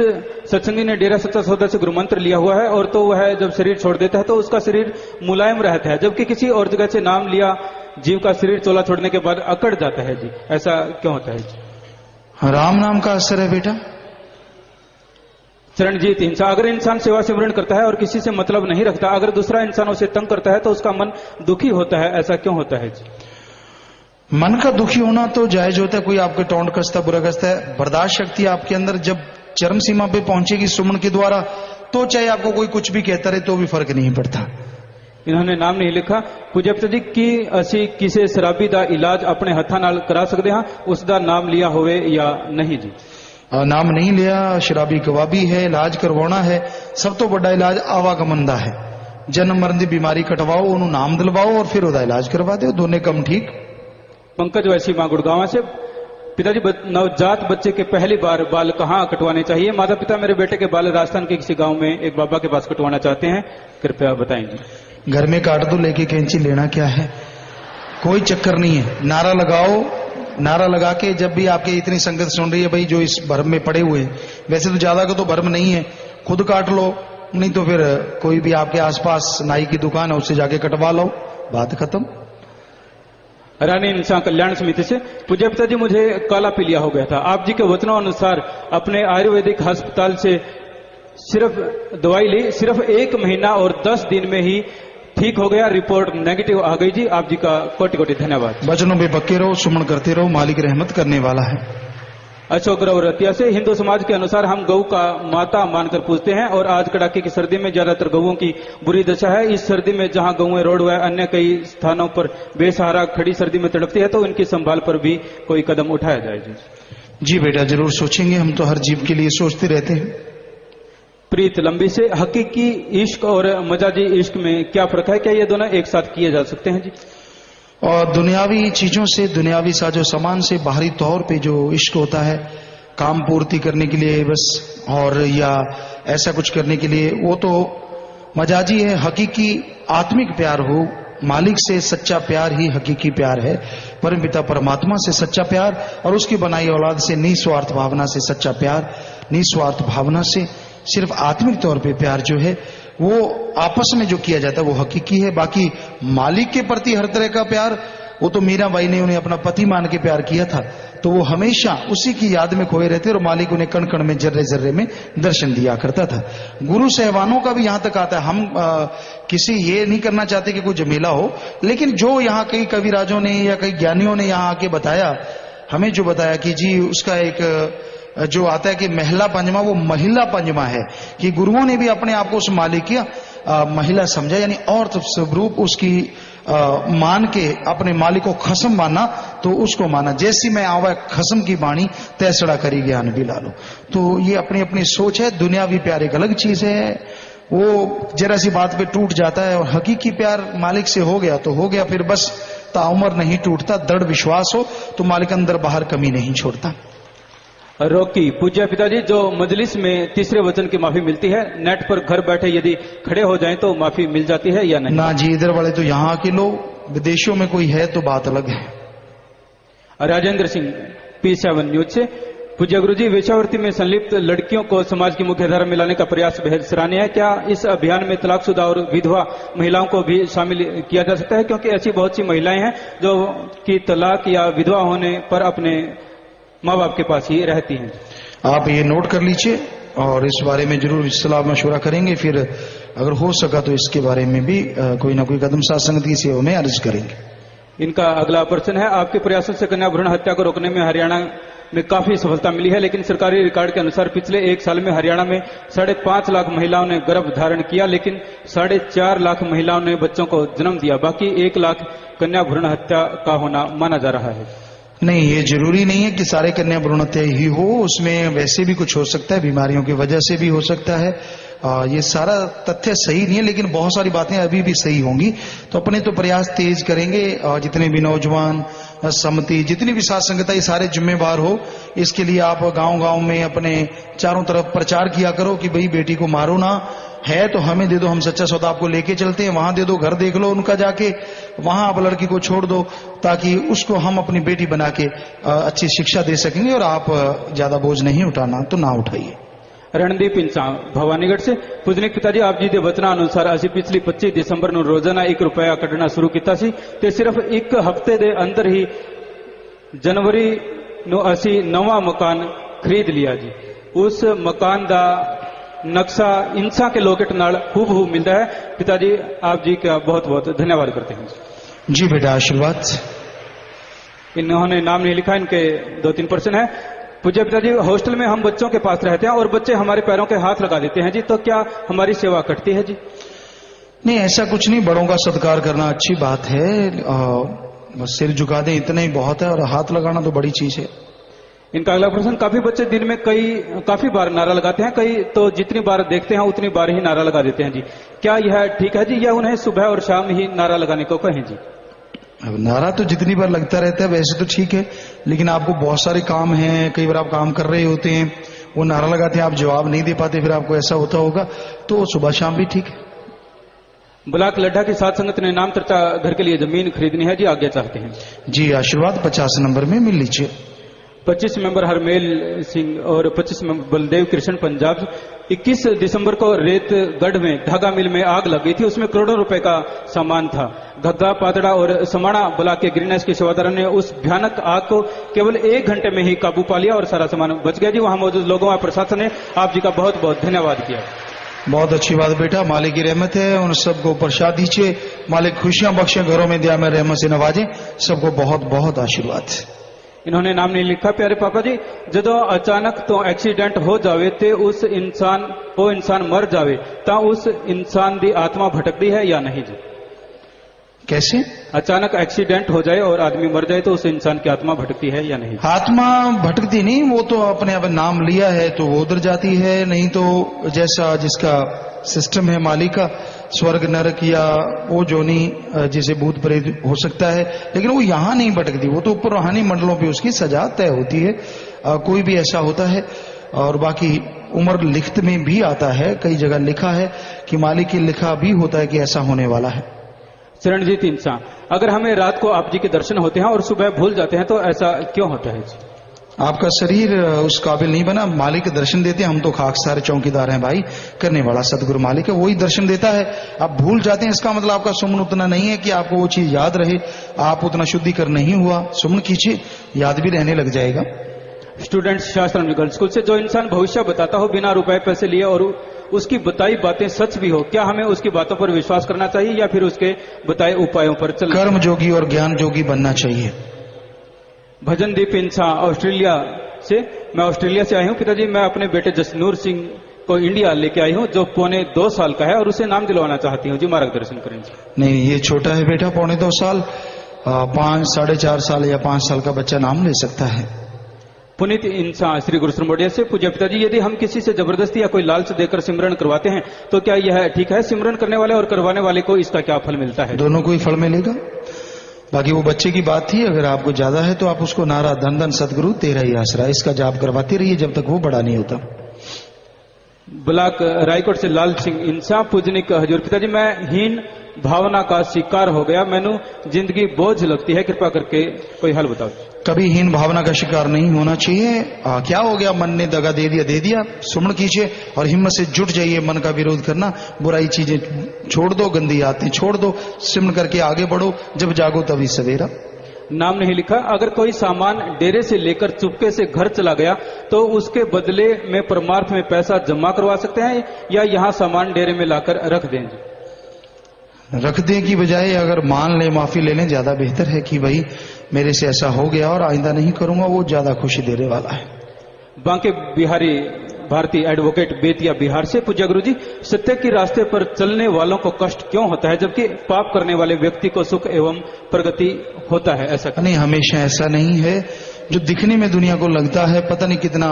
सत्संगी ने डेरा सच्चा सौदा से गुरु मंत्र लिया हुआ है और तो वह जब शरीर छोड़ देता है तो उसका शरीर मुलायम रहता है, जबकि किसी और जगह से नाम लिया जीव का शरीर चोला छोड़ने के बाद अकड़ जाता है जी, ऐसा क्यों होता है जी? राम नाम का असर है बेटा। चरणजीत इंसान, अगर इंसान सेवा सिमरन करता है और किसी से मतलब नहीं रखता, अगर दूसरा इंसान उसे तंग करता है तो उसका मन दुखी होता है, ऐसा क्यों होता है जी? मन का दुखी होना तो जायज होता है। कोई आपके टोंट कसता बुरा कसता है, बर्दाश्त शक्ति आपके अंदर जब चरम सीमा पे पहुंचेगी सुमन के द्वारा, तो चाहे आपको कोई कुछ भी कहता रहे तो भी फर्क नहीं पड़ता। इन्होंने नाम नहीं लिखा। पूज्य पिता जी, की असी किसे शराबी दा इलाज अपने हथा नाल करा सकते हैं, उसका नाम लिया होवे या नहीं जी? नाम नहीं लिया, शराबी कबाबी है, इलाज करवाना है। सब तो बड़ा इलाज आवागमन दा है। जन्म मरण दी बीमारी कटवाओ, उन्होंने नाम दिलवाओ और फिर उसका इलाज करवा दो, दोनों कम ठीक। पंकज वैसी मां गुड़गांव से, पिताजी नवजात बच्चे के पहली बार बाल कहाँ कटवाने चाहिए? माता पिता मेरे बेटे के बाल राजस्थान के किसी गांव में एक बाबा के पास कटवाना चाहते हैं, कृपया बताएंगे। घर में काट दो, लेके कैंची लेना क्या है, कोई चक्कर नहीं है। नारा लगाओ, नारा लगा के जब भी आपके इतनी संगत सुन रही है भाई जो इस भर्म में पड़े हुए हैं, वैसे तो ज्यादा का तो भर्म नहीं है, खुद काट लो, नहीं तो फिर कोई भी आपके आसपास नाई की दुकान है उससे जाके कटवा लो, बात खत्म। रानी इंसान कल्याण समिति से, पूज्य पिता जी, मुझे काला पीलिया हो गया था। आप जी के वचनों अनुसार अपने आयुर्वेदिक अस्पताल से सिर्फ दवाई ली, सिर्फ 1 महीना और 10 दिन में ही ठीक हो गया, रिपोर्ट नेगेटिव आ गई जी। आप जी का कोटि कोटि धन्यवाद। वचनों में पक्के रहो, सुमन करते रहो, मालिक रहमत करने वाला है। अशोक राव रतिया से, हिंदू समाज के अनुसार हम गऊ का माता मानकर पूजते हैं और आज कड़ाके की सर्दी में ज्यादातर गऊओं की बुरी दशा है। इस सर्दी में जहां गऊएं रोड व अन्य कई स्थानों पर बेसहारा खड़ी सर्दी में तड़पती है, तो इनकी संभाल पर भी कोई कदम उठाया जाए जी? जी बेटा, जरूर सोचेंगे, हम तो हर जीव के लिए सोचते रहते हैं। प्रीत लंबी से, हकीकी इश्क और मजाजी इश्क में क्या फर्क है? क्या ये दोनों एक साथ किए जा सकते हैं जी? और दुनियावी चीजों से, दुनियावी साजो सामान से बाहरी तौर पे जो इश्क होता है काम पूर्ति करने के लिए बस, और या ऐसा कुछ करने के लिए, वो तो मजाजी है। हकीकी आत्मिक प्यार हो, मालिक से सच्चा प्यार ही हकीकी प्यार है। परमपिता परमात्मा से सच्चा प्यार और उसकी बनाई औलाद से निस्वार्थ भावना से सच्चा प्यार, निस्वार्थ भावना से सिर्फ आत्मिक तौर पे प्यार जो है वो आपस में जो किया जाता है वो हकीकी है। बाकी मालिक के प्रति हर तरह का प्यार, वो तो मीराबाई ने उन्हें अपना पति मान के प्यार किया था, तो वो हमेशा उसी की याद में खोए रहते और मालिक उन्हें कण कण में, जर्रे जर्रे में दर्शन दिया करता था। गुरु सहवानों का भी यहां तक आता है। हम किसी ये नहीं करना चाहते कि कोई झमेला हो, लेकिन जो यहाँ कई कविराजों ने या कई ज्ञानियों ने यहाँ आके बताया, हमें जो बताया कि जी उसका एक जो आता है कि महिला पंजमा, वो महिला पंजमा है कि गुरुओं ने भी अपने आप को उस मालिक की महिला समझा, यानी औरत स्वरूप उसकी मान के अपने मालिक को खसम माना, तो उसको माना। जैसी मैं आवा खसम की बाणी तैसड़ा करी ज्ञान भी लालो। तो ये अपनी अपनी सोच है। दुनियावी प्यार एक अलग चीज है, वो जरा सी बात पे टूट जाता है, और हकीकी प्यार मालिक से हो गया तो हो गया, फिर बस ताउमर नहीं टूटता। दृढ़ विश्वास हो तो मालिक अंदर बाहर कमी नहीं छोड़ता। रोकी पूज्य पिताजी, जो मजलिस में तीसरे वचन की माफी मिलती है, नेट पर घर बैठे यदि खड़े हो जाएं तो माफी मिल जाती है या नहीं? ना जी, इधर वाले तो यहाँ के लोग, विदेशों में कोई है तो बात अलग है। राजेंद्र सिंह P7 न्यूज से, पूज्य गुरु जी, वेश्यावृत्ति में संलिप्त लड़कियों को समाज की मुख्य धारा में लाने का प्रयास बेहद सराहनीय है। क्या इस अभियान में तलाकशुदा और विधवा महिलाओं को भी शामिल किया जा सकता है? क्योंकि ऐसी बहुत सी महिलाएं हैं जो कि तलाक या विधवा होने पर अपने माँ बाप के पास ही रहती हैं। आप ये नोट कर लीजिए और इस बारे में जरूर सलाह मशवरा करेंगे, फिर अगर हो सका तो इसके बारे में भी कोई ना कोई कदम साथ संगत की सेवा में अर्ज करेंगे। इनका अगला प्रश्न है, आपके प्रयासों से कन्या भ्रूण हत्या को रोकने में हरियाणा में काफी सफलता मिली है, लेकिन सरकारी रिकॉर्ड के अनुसार पिछले 1 साल में हरियाणा में 5.5 लाख महिलाओं ने गर्भ धारण किया, लेकिन 4.5 लाख महिलाओं ने बच्चों को जन्म दिया। बाकी 1 लाख कन्या भ्रूण हत्या का होना माना जा रहा है। नहीं, ये जरूरी नहीं है कि सारे कन्या भ्रूण हत्या ही हो, उसमें वैसे भी कुछ हो सकता है, बीमारियों की वजह से भी हो सकता है। ये सारा तथ्य सही नहीं है, लेकिन बहुत सारी बातें अभी भी सही होंगी। तो अपने तो प्रयास तेज करेंगे, और जितने भी नौजवान, समिति, जितनी भी साथ संगत, ये सारे जिम्मेवार हो। इसके लिए आप गांव गांव में अपने चारों तरफ प्रचार किया करो कि भाई बेटी को मारो ना, है तो हमें दे दो, हम सच्चा सौदा आपको लेके चलते हैं, वहां दे दो, घर देख लो उनका जाके, वहां आप लड़की को छोड़ दो, ताकि उसको हम अपनी बेटी बना के अच्छी शिक्षा दे सकेंगे। और आप ज्यादा बोझ नहीं उठाना तो ना उठाइए। रणदीप इंसान भवानीगढ़ से, पूजनीक पिताजी, आप जी के वचना अनुसार असी पिछली 25 दिसंबर ਨੂੰ रोजाना 1 रुपया ਕੱਢਣਾ शुरू किया सी, ते सिर्फ 1 हफ्ते के अंदर ही जनवरी ਨੂੰ असी नवा मकान खरीद लिया जी। उस मकान का नक्शा इंसा के लोकेट नाल हूबहू मिलता है। पिताजी आप जी का बहुत बहुत धन्यवाद करते हैं। जी बेटा, आशीर्वाद। इन्होंने नाम नहीं लिखा, इनके 2-3 प्रश्न है। पूज्य पिताजी, हॉस्टल में हम बच्चों के पास रहते हैं और बच्चे हमारे पैरों के हाथ लगा देते हैं जी, तो क्या हमारी सेवा कटती है जी? नहीं, ऐसा कुछ नहीं, बड़ों का सत्कार करना अच्छी बात है, बस सिर झुका दें इतना ही बहुत है, और हाथ लगाना तो बड़ी चीज है। इनका अगला प्रश्न, काफी बच्चे दिन में काफी बार नारा लगाते हैं, कई तो जितनी बार देखते हैं उतनी बार ही नारा लगा देते हैं जी, क्या यह ठीक है जी, या उन्हें सुबह और शाम ही नारा लगाने को कहें जी? अब नारा तो जितनी बार लगता रहता है वैसे तो ठीक है, लेकिन आपको बहुत सारे काम हैं, कई बार आप काम कर रहे होते हैं, वो नारा लगाते हैं, आप जवाब नहीं दे पाते, फिर आपको ऐसा होता होगा, तो सुबह शाम भी ठीक है। ब्लॉक लड्ढा की सात संगत ने नाम चर्चा घर के लिए जमीन खरीदनी है जी, आज्ञा चाहते हैं जी। आशीर्वाद 50 नंबर में मिल लीजिए। 25 मेंबर हरमेल सिंह और 25 मेंबर बलदेव कृष्ण पंजाब। 21 दिसंबर को रेतगढ़ में धागा मिल में आग लग गई थी, उसमें करोड़ों रुपए का सामान था। घग्गा, पातड़ा और समाणा ब्लॉक के ग्रीन हाउस के सेवादारों ने उस भयानक आग को केवल 1 घंटे में ही काबू पा लिया और सारा सामान बच गया जी। वहां मौजूद लोगों और प्रशासन ने आप जी का बहुत बहुत धन्यवाद किया। बहुत अच्छी बात बेटा, मालिक की रहमत है, उन सबको प्रसाद दीजिए, मालिक खुशियां बख्शे, घरों में दिया में रहमत से नवाजे, सबको बहुत बहुत आशीर्वाद। इन्होंने नाम नहीं लिखा। प्यारे पापा जी, जो अचानक तो एक्सीडेंट हो जावे ते उस इंसान मर जावे, ता उस इंसान दी आत्मा भटकती है या नहीं जी? कैसे? अचानक एक्सीडेंट हो जाए और आदमी मर जाए तो उस इंसान की आत्मा भटकती है या नहीं? आत्मा भटकती नहीं, वो तो अपने आप नाम लिया है तो वो उधर जाती है, नहीं तो जैसा जिसका सिस्टम है मालिक का, स्वर्ग नरक या वो जोनी जिसे भूत प्रेत हो सकता है, लेकिन वो यहाँ नहीं भटकती, वो तो ऊपर रूहानी मंडलों पे उसकी सजा तय होती है। कोई भी ऐसा होता है। और बाकी उम्र लिखत में भी आता है, कई जगह लिखा है कि मालिक की लिखा भी होता है कि ऐसा होने वाला है। चरणजीत इंसान, अगर हमें रात को आप जी के दर्शन होते हैं और सुबह भूल जाते हैं तो ऐसा क्यों होता है जी? आपका शरीर उस काबिल नहीं बना, मालिक के दर्शन देते हैं, हम तो खाक सारे चौकीदार हैं भाई, करने वाला सदगुरु मालिक है, वही दर्शन देता है। आप भूल जाते हैं, इसका मतलब आपका सुमन उतना नहीं है कि आपको वो चीज याद रहे, आप उतना शुद्धिकरण नहीं हुआ। सुमन कीजिए, याद भी रहने लग जाएगा। स्टूडेंट शास्त्र गर्ल्स स्कूल से, जो इंसान भविष्य बताता हो बिना रुपए पैसे लिए और उसकी बताई बातें सच भी हो, क्या हमें उसकी बातों पर विश्वास करना चाहिए या फिर उसके बताए उपायों पर चलना? कर्म जोगी और ज्ञान जोगी बनना चाहिए। भजनदीप इंसान ऑस्ट्रेलिया से। मैं ऑस्ट्रेलिया से आई हूँ पिताजी। मैं अपने बेटे जसनूर सिंह को इंडिया लेके आई हूँ, जो पौने 2 साल का है, और उसे नाम दिलवाना चाहती हूँ जी। मार्गदर्शन करें जी। नहीं, ये छोटा है बेटा, पौने 2 साल। 5, 4.5 साल या 5 साल का बच्चा नाम ले सकता है। पुनीत इंसान श्री गुरु श्रमोडिया से। पूज्य पिताजी, यदि हम किसी से जबरदस्ती या कोई लालच देकर सिमरन करवाते हैं तो क्या यह ठीक है? सिमरन करने वाले और करवाने वाले को इसका क्या फल मिलता है? दोनों को ही फल मिलेगा। बाकी वो बच्चे की बात थी, अगर आपको ज्यादा है तो आप उसको नारा धन धन सदगुरु तेरा ही आसरा, इसका जाप करवाते रहिए जब तक वो बड़ा नहीं होता। ब्लॉक रायकोट से लाल सिंह इंसान। पूजनिक हजूर पिताजी, मैं हीन भावना का शिकार हो गया, मैनू जिंदगी बोझ लगती है, कृपा करके कोई हल बताओ। कभी हीन भावना का शिकार नहीं होना चाहिए। क्या हो गया, मन ने दगा दे दिया, सुमन कीजिए और हिम्मत से जुट जाइए। मन का विरोध करना, बुराई चीजें छोड़ दो, गंदी आदतें छोड़ दो, सिमन करके आगे बढ़ो। जब जागो तभी सवेरा। नाम नहीं लिखा। अगर कोई सामान डेरे से लेकर चुपके से घर चला गया तो उसके बदले में परमार्थ में पैसा जमा करवा सकते हैं या यहाँ सामान डेरे में लाकर रख दें? रख दें की बजाय अगर मान ले, माफी ले लें, ज्यादा बेहतर है कि भाई मेरे से ऐसा हो गया और आइंदा नहीं करूंगा, वो ज्यादा खुशी देने वाला है। बांके बिहारी भारती एडवोकेट बेतिया बिहार से। पूज्य गुरु जी, सत्य के रास्ते पर चलने वालों को कष्ट क्यों होता है जबकि पाप करने वाले व्यक्ति को सुख एवं प्रगति होता है? ऐसा नहीं, हमेशा ऐसा नहीं है। जो दिखने में दुनिया को लगता है पता नहीं कितना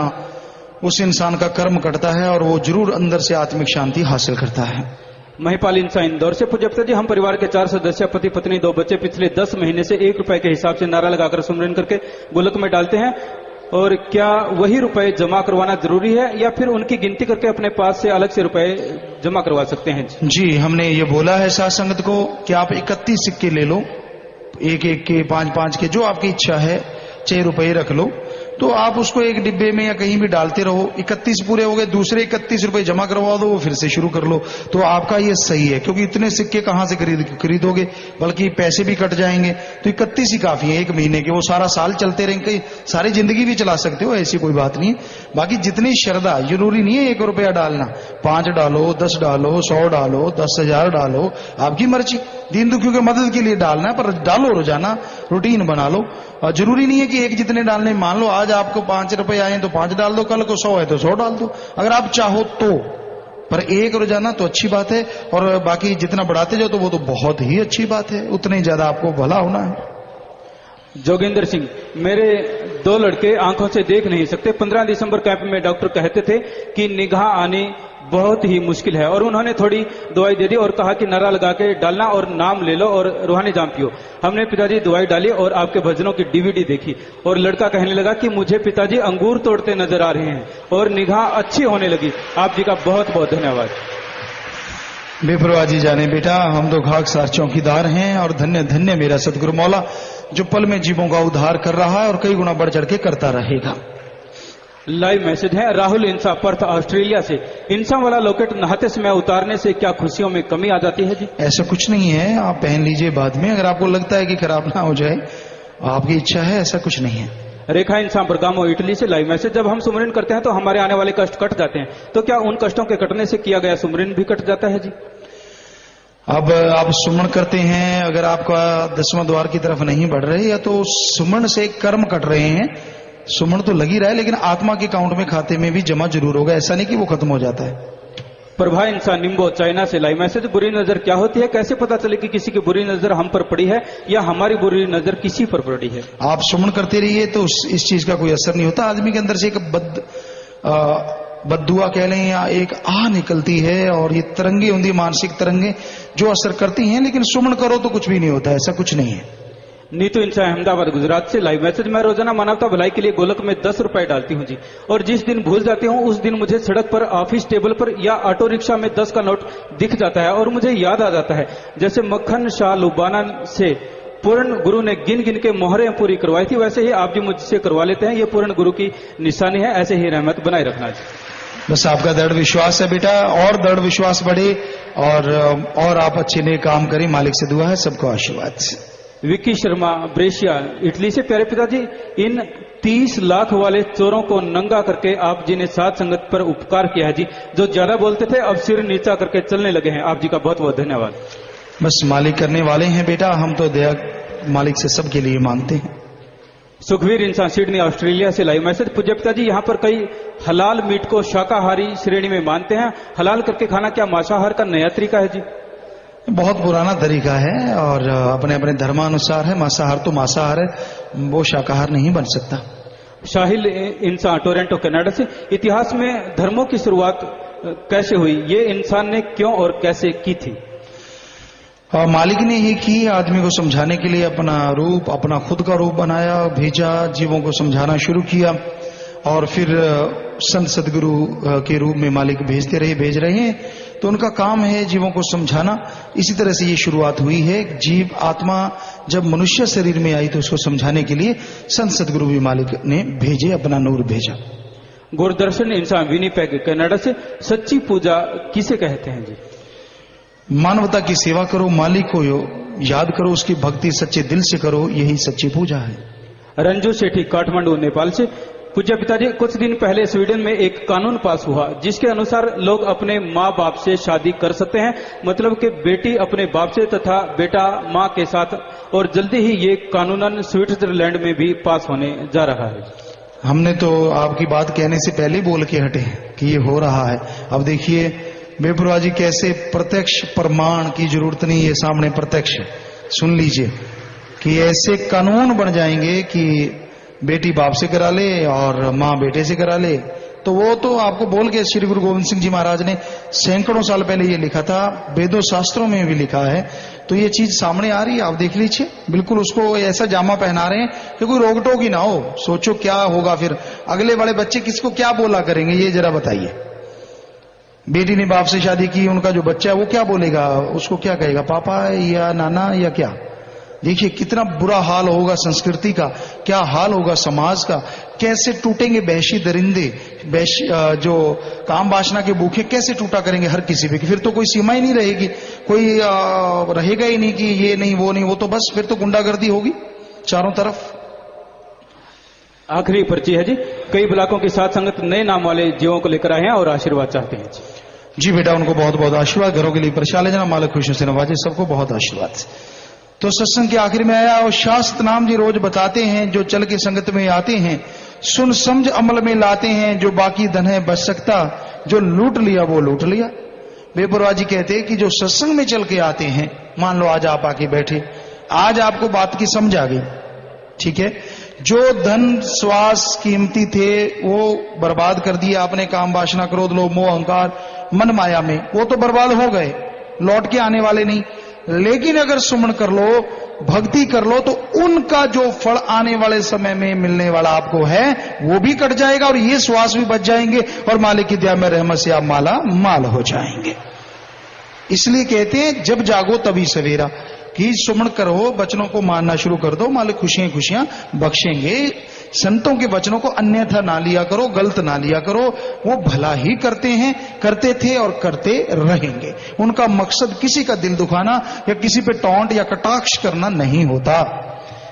उस इंसान का कर्म कटता है और वो जरूर अंदर से आत्मिक शांति हासिल करता है। महिपाल इंसान इंदौर से। पूज्य पिताजी, हम परिवार के 4 सदस्य, पति पत्नी 2 बच्चे, पिछले 10 महीने से 1 रुपए के हिसाब से नारा लगाकर सुमरन करके गोलक में डालते हैं, और क्या वही रुपए जमा करवाना जरूरी है या फिर उनकी गिनती करके अपने पास से अलग से रुपए जमा करवा सकते हैं? जी, हमने ये बोला है साथ संगत को कि आप 31 सिक्के ले लो, 1-1 के, 5-5 के, जो आपकी इच्छा है, 6 रुपए रख लो, तो आप उसको एक डिब्बे में या कहीं भी डालते रहो। 31 पूरे हो गए, दूसरे 31 रुपए जमा करवा दो, वो फिर से शुरू कर लो, तो आपका ये सही है। क्योंकि इतने सिक्के कहां से खरीदोगे, बल्कि पैसे भी कट जाएंगे। तो 31 ही काफी है 1 महीने के, वो सारा साल चलते रहेंगे, सारी जिंदगी भी चला सकते हो, ऐसी कोई बात नहीं है। बाकी जितनी श्रद्धा, जरूरी नहीं है 1 रुपया डालना, 5 डालो, 10 डालो, 100 डालो, 10,000 डालो, आपकी मर्जी। दीन दुखियों की मदद के लिए डालना है, पर डालो, रोजाना रूटीन बना लो। और जरूरी नहीं है कि एक जितने डालने, मान लो आज आपको 5 रुपए आए तो 5 डाल दो, कल को 100 है तो 100 डाल दो, अगर आप चाहो तो। पर 1 रोजाना तो अच्छी बात है, और बाकी जितना बढ़ाते जाओ तो वो तो बहुत ही अच्छी बात है, उतने ज्यादा आपको भला होना है। जोगिंदर सिंह, मेरे 2 लड़के आंखों से देख नहीं सकते। 15 दिसंबर कैंप में डॉक्टर कहते थे कि निगाह आनी बहुत ही मुश्किल है, और उन्होंने थोड़ी दवाई दे दी और कहा कि नारा लगा के डालना और नाम ले लो और रूहानी जाम पियो। हमने पिताजी दवाई डाली और आपके भजनों की DVD देखी, और लड़का कहने लगा कि मुझे पिताजी अंगूर तोड़ते नजर आ रहे हैं और निगाह अच्छी होने लगी। आप जी का बहुत बहुत धन्यवाद। बेपरवाह जी जाने बेटा, हम तो खाकसार चौकीदार हैं, और धन्य धन्य मेरा सतगुरु मौला जो पल में जीवों का उद्धार कर रहा है और कई गुना बढ़ चढ़ के करता रहेगा। लाइव मैसेज है राहुल इंसा पर्थ ऑस्ट्रेलिया से। इंसा वाला लॉकेट नहाते समय उतारने से क्या खुशियों में कमी आ जाती है जी? ऐसा कुछ नहीं है, आप पहन लीजिए बाद में, अगर आपको लगता है कि खराब ना हो जाए, आपकी इच्छा है, ऐसा कुछ नहीं है। रेखा इंसान बरगामो इटली से लाइव मैसेज। जब हम सुमरन करते हैं तो हमारे आने वाले कष्ट कट जाते हैं, तो क्या उन कष्टों के कटने से किया गया सुमरन भी कट जाता है जी? अब आप सुमन करते हैं, अगर आपका 10वां द्वार की तरफ नहीं बढ़ रहे, या तो सुमन से कर्म कट रहे हैं, सुमन तो लगी रहा है लेकिन आत्मा के अकाउंट में, खाते में भी जमा जरूर होगा, ऐसा नहीं कि वो खत्म हो जाता है। प्रभा इंसान निम्बो चाइना से लाइव मैसेज। बुरी नजर क्या होती है? कैसे पता चले कि किसी की बुरी नजर हम पर पड़ी है या हमारी बुरी नजर किसी पर पड़ी है? आप सुमन करते रहिए तो इस चीज का कोई असर नहीं होता। आदमी के अंदर से एक बद्दुआ कह लें या एक निकलती है, और ये तरंगे होंगी, मानसिक तरंगे जो असर करती हैं, लेकिन सुमन करो तो कुछ भी नहीं होता, ऐसा कुछ नहीं है। नीतू इंसान अहमदाबाद गुजरात से लाइव मैसेज। मैं रोजाना मानवता भलाई के लिए गोलक में 10 रुपए डालती हूँ जी, और जिस दिन भूल जाती हूँ उस दिन मुझे सड़क पर, ऑफिस टेबल पर या ऑटो रिक्शा में 10 का नोट दिख जाता है और मुझे याद आ जाता है। जैसे मक्खन शाह लुबाना से पूर्ण गुरु ने गिन गिन के मोहरें पूरी करवाई थी, वैसे ही आप भी मुझसे करवा लेते हैं। ये पूर्ण गुरु की निशानी है, ऐसे ही रहमत बनाए रखना जी। बस आपका दृढ़ विश्वास है बेटा, और दृढ़ विश्वास बढ़े, और आप अच्छे नए काम करें। मालिक से दुआ है, सबको आशीर्वाद। विक्की शर्मा ब्रेशिया इटली से। प्यारे पिताजी, इन 30 लाख वाले चोरों को नंगा करके आप जी ने साथ संगत पर उपकार किया है जी। जो ज्यादा बोलते थे अब सिर नीचा करके चलने लगे हैं। आप जी का बहुत बहुत धन्यवाद। बस मालिक करने वाले हैं बेटा, हम तो दया मालिक से सबके लिए मांगते हैं। सुखवीर इंसान सिडनी ऑस्ट्रेलिया से लाइव मैसेज। पूज्य पिताजी, यहाँ पर कई हलाल मीट को शाकाहारी श्रेणी में मानते हैं। हलाल करके खाना क्या मांसाहार का नया तरीका है जी? बहुत पुराना तरीका है और अपने अपने धर्मानुसार है। मांसाहार तो मांसाहार है, वो शाकाहार नहीं बन सकता। शाहिल इंसान टोरंटो कनाडा से, इतिहास में धर्मों की शुरुआत कैसे हुई? ये इंसान ने क्यों और कैसे की थी? मालिक ने ही की, आदमी को समझाने के लिए अपना रूप, अपना खुद का रूप बनाया, भेजा, जीवों को समझाना शुरू किया और फिर संत सदगुरु के रूप में मालिक भेज रहे हैं। तो उनका काम है जीवों को समझाना। इसी तरह से ये शुरुआत हुई है। जीव आत्मा जब मनुष्य शरीर में आई तो उसको समझाने के लिए संत सदगुरु भी मालिक ने भेजे, अपना नूर भेजा। गुरदर्शन इंसान विनीपेग कनाडा से, सच्ची पूजा किसे कहते हैं जी? मानवता की सेवा करो, मालिक को याद करो, उसकी भक्ति सच्चे दिल से करो, यही सच्ची पूजा है। रंजू सेठी काठमांडू नेपाल से, पूज्य पिताजी, कुछ दिन पहले स्वीडन में एक कानून पास हुआ जिसके अनुसार लोग अपने माँ बाप से शादी कर सकते हैं, मतलब कि बेटी अपने बाप से तथा बेटा माँ के साथ, और जल्दी ही ये कानूनन स्विट्जरलैंड में भी पास होने जा रहा है। हमने तो आपकी बात कहने से पहले बोल के हटे कि ये हो रहा है। अब देखिए बेपरवाह जी कैसे प्रत्यक्ष प्रमाण की जरूरत नहीं है, सामने प्रत्यक्ष सुन लीजिए कि ऐसे कानून बन जाएंगे कि बेटी बाप से करा ले और माँ बेटे से करा ले। तो वो तो आपको बोल के श्री गुरु गोविंद सिंह जी महाराज ने सैकड़ों साल पहले ये लिखा था, वेदों शास्त्रों में भी लिखा है। तो ये चीज सामने आ रही है, आप देख लीजिए। बिल्कुल उसको ऐसा जामा पहना रहे हैं कि कोई रोक टोक ही ना हो। सोचो क्या होगा फिर, अगले वाले बच्चे किसको क्या बोला करेंगे, ये जरा बताइए। बेटी ने बाप से शादी की, उनका जो बच्चा है वो क्या बोलेगा, उसको क्या कहेगा, पापा या नाना या क्या? देखिए कितना बुरा हाल होगा संस्कृति का, क्या हाल होगा समाज का। कैसे टूटेंगे वहशी दरिंदे, जो काम वासना के भूखे कैसे टूटा करेंगे हर किसी पे। फिर तो कोई सीमा ही नहीं रहेगी, कोई रहेगा ही नहीं कि ये नहीं वो नहीं, वो तो बस फिर तो गुंडागर्दी होगी चारों तरफ। आखिरी पर्ची है जी, कई ब्लॉकों के साथ संगत नए नाम वाले जीवों को लेकर आए हैं और आशीर्वाद चाहते हैं जी। बेटा उनको बहुत बहुत आशीर्वाद, घरों के लिए प्रसाद ले जाना, मालिक खुशियों से नवाजे, सबको बहुत आशीर्वाद। तो सत्संग के आखिर में आया और शास्त्र नाम जी रोज बताते हैं, जो चल के संगत में आते हैं, सुन समझ अमल में लाते हैं, जो बाकी धन है बच सकता, जो लूट लिया वो लूट लिया। बेपरवाह जी कहते हैं कि जो सत्संग में चल के आते हैं, मान लो आज आप आके बैठे, आज आपको बात की समझ आ गई, ठीक है, जो धन श्वास कीमती थे वो बर्बाद कर दिया आपने, काम वासना क्रोध लोभ मोह अहंकार मन माया में, वो तो बर्बाद हो गए, लौट के आने वाले नहीं। लेकिन अगर सुमन कर लो, भक्ति कर लो, तो उनका जो फल आने वाले समय में मिलने वाला आपको है वो भी कट जाएगा और ये श्वास भी बच जाएंगे और मालिक की दया में रहमत से आप माला माल हो जाएंगे। इसलिए कहते हैं जब जागो तभी सवेरा, कि सुमन करो, वचनों को मानना शुरू कर दो, मालिक खुशियां खुशियां बख्शेंगे। संतों के वचनों को अन्यथा ना लिया करो, गलत ना लिया करो, वो भला ही करते हैं, करते थे और करते रहेंगे। उनका मकसद किसी का दिल दुखाना या किसी पे टॉन्ट या कटाक्ष करना नहीं होता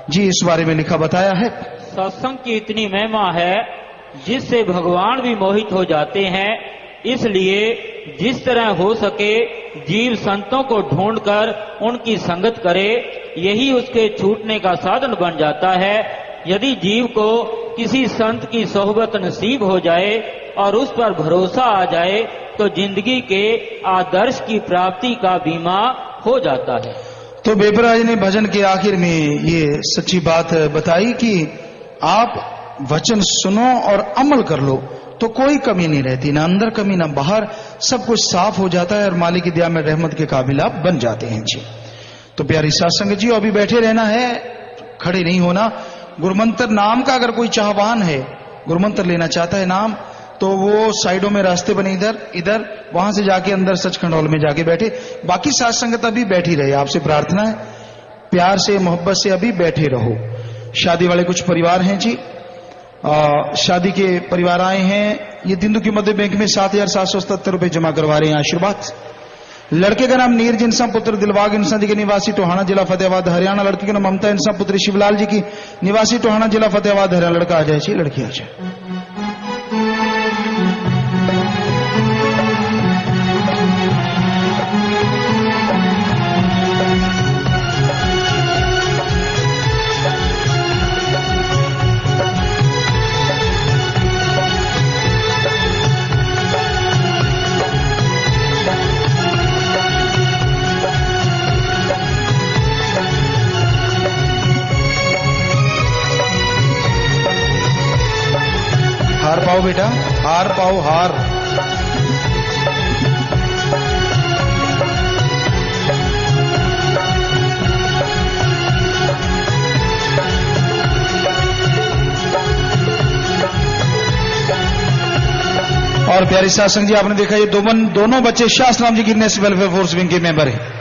जी। इस बारे में लिखा बताया है, सत्संग की इतनी महिमा है जिससे भगवान भी मोहित हो जाते हैं। इसलिए जिस तरह हो सके जीव संतों को ढूंढकर उनकी संगत करे, यही उसके छूटने का साधन बन जाता है। यदि जीव को किसी संत की सोहबत नसीब हो जाए और उस पर भरोसा आ जाए तो जिंदगी के आदर्श की प्राप्ति का बीमा हो जाता है। तो बेपराज ने भजन के आखिर में ये सच्ची बात बताई कि आप वचन सुनो और अमल कर लो तो कोई कमी नहीं रहती, ना अंदर कमी ना बाहर, सब कुछ साफ हो जाता है और मालिक की दया में रहमत के काबिल आप बन जाते हैं जी। तो प्यारी साथ संगत जी, अभी बैठे रहना है, खड़े नहीं होना। गुरुमंत्र नाम का अगर कोई चाहवान है, गुरुमंत्र लेना चाहता है नाम, तो वो साइडों में रास्ते बने इधर इधर, वहां से जाके अंदर सचखंड हॉल में जाके बैठे। बाकी साथ संगत अभी बैठी रहे, आपसे प्रार्थना है प्यार से मोहब्बत से अभी बैठे रहो। शादी वाले कुछ परिवार हैं जी, शादी के परिवार आए हैं, ये दिंदुकी मध्य बैंक में 7,777 रुपए जमा करवा रहे हैं, आशीर्वाद। लड़के का नाम नीरज इंसान पुत्र दिलबाग इंसान जी के निवासी टोहाना जिला फतेहाबाद हरियाणा, लड़की का नाम ममता इंसान पुत्री शिवलाल जी की निवासी टोहाना जिला फतेहाबाद हरियाणा। लड़का आ जाए जी, लड़की आ जाए। पाओ बेटा, हार पाओ हार। और प्यारे साथ संग जी, आपने देखा ये दोनों बच्चे शास्त्राम जी की नेशनल वेलफेयर फोर्स विंग के मेंबर हैं।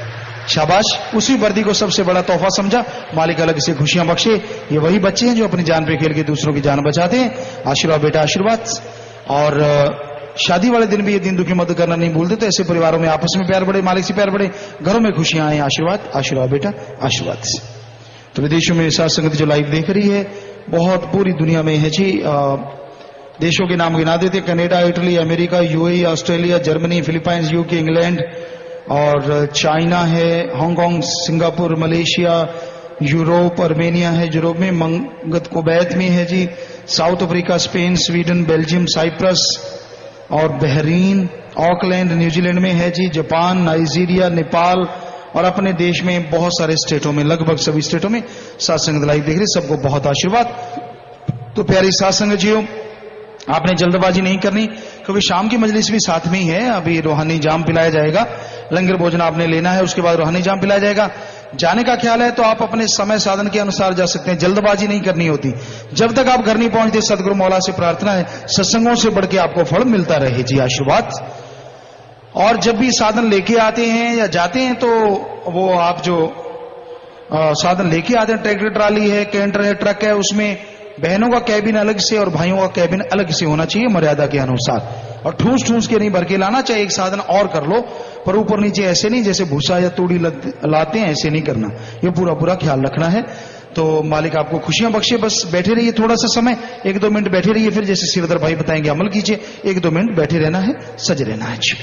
शाबाश, उसी वर्दी को सबसे बड़ा तोहफा समझा, मालिक अलग से खुशियां बख्शे। ये वही बच्चे हैं जो अपनी जान पे खेल के दूसरों की जान बचाते हैं। आशीर्वाद बेटा आशीर्वाद। और शादी वाले दिन भी ये दिन दुखी मदद करना नहीं भूलते, तो ऐसे परिवारों में आपस में प्यार बढ़े, मालिक से प्यार बढ़े, घरों में खुशियां आए। आशीर्वाद आशीर्वाद बेटा आशीर्वाद से। तो विदेशों में साथ संगत जो लाइव देख रही है, बहुत पूरी दुनिया में है जी। देशों के नाम गिना देते, Canada, Italy, America, UAE, Australia, Germany, Philippines, UK, England और चाइना है, Hong Kong, Singapore, Malaysia, Europe, Armenia है यूरोप में, मंगत कुवैत में है जी, South Africa, Spain, Sweden, Belgium, Cyprus और बहरीन, ऑकलैंड न्यूजीलैंड में है जी, जापान, नाइजीरिया, नेपाल और अपने देश में बहुत सारे स्टेटों में, लगभग सभी स्टेटों में सत्संग लाइव देख रहे, सबको बहुत आशीर्वाद। तो प्यारी सत्संग जियो, आपने जल्दबाजी नहीं करनी, क्योंकि शाम की मजलिस भी साथ में ही है। अभी रूहानी जाम पिलाया जाएगा, लंगर भोजन आपने लेना है, उसके बाद रूहानी जाम पिलाया जाएगा। जाने का ख्याल है तो आप अपने समय साधन के अनुसार जा सकते हैं, जल्दबाजी नहीं करनी होती। जब तक आप घर नहीं पहुंचते, सदगुरु मौला से प्रार्थना है सत्संगों से बढ़ के आपको फल मिलता रहे जी, आशीर्वाद। और जब भी साधन लेके आते हैं या जाते हैं, तो वो आप जो साधन लेके आते हैं, ट्रैक्टर ट्राली है, कैंटर है, ट्रक है, उसमें बहनों का कैबिन अलग से और भाइयों का कैबिन अलग से होना चाहिए मर्यादा के अनुसार। और ठूस ठूस के नहीं भर के लाना, चाहे एक साधन और कर लो, पर ऊपर नीचे ऐसे नहीं, जैसे भूसा या तूड़ी लाते हैं ऐसे नहीं करना, ये पूरा पूरा ख्याल रखना है। तो मालिक आपको खुशियां बख्शे। बस बैठे रहिए थोड़ा सा समय, 1-2 मिनट बैठे रहिए, फिर जैसे सिरदर भाई बताएंगे अमल कीजिए। 1-2 मिनट बैठे रहना है, सज रहना है जी।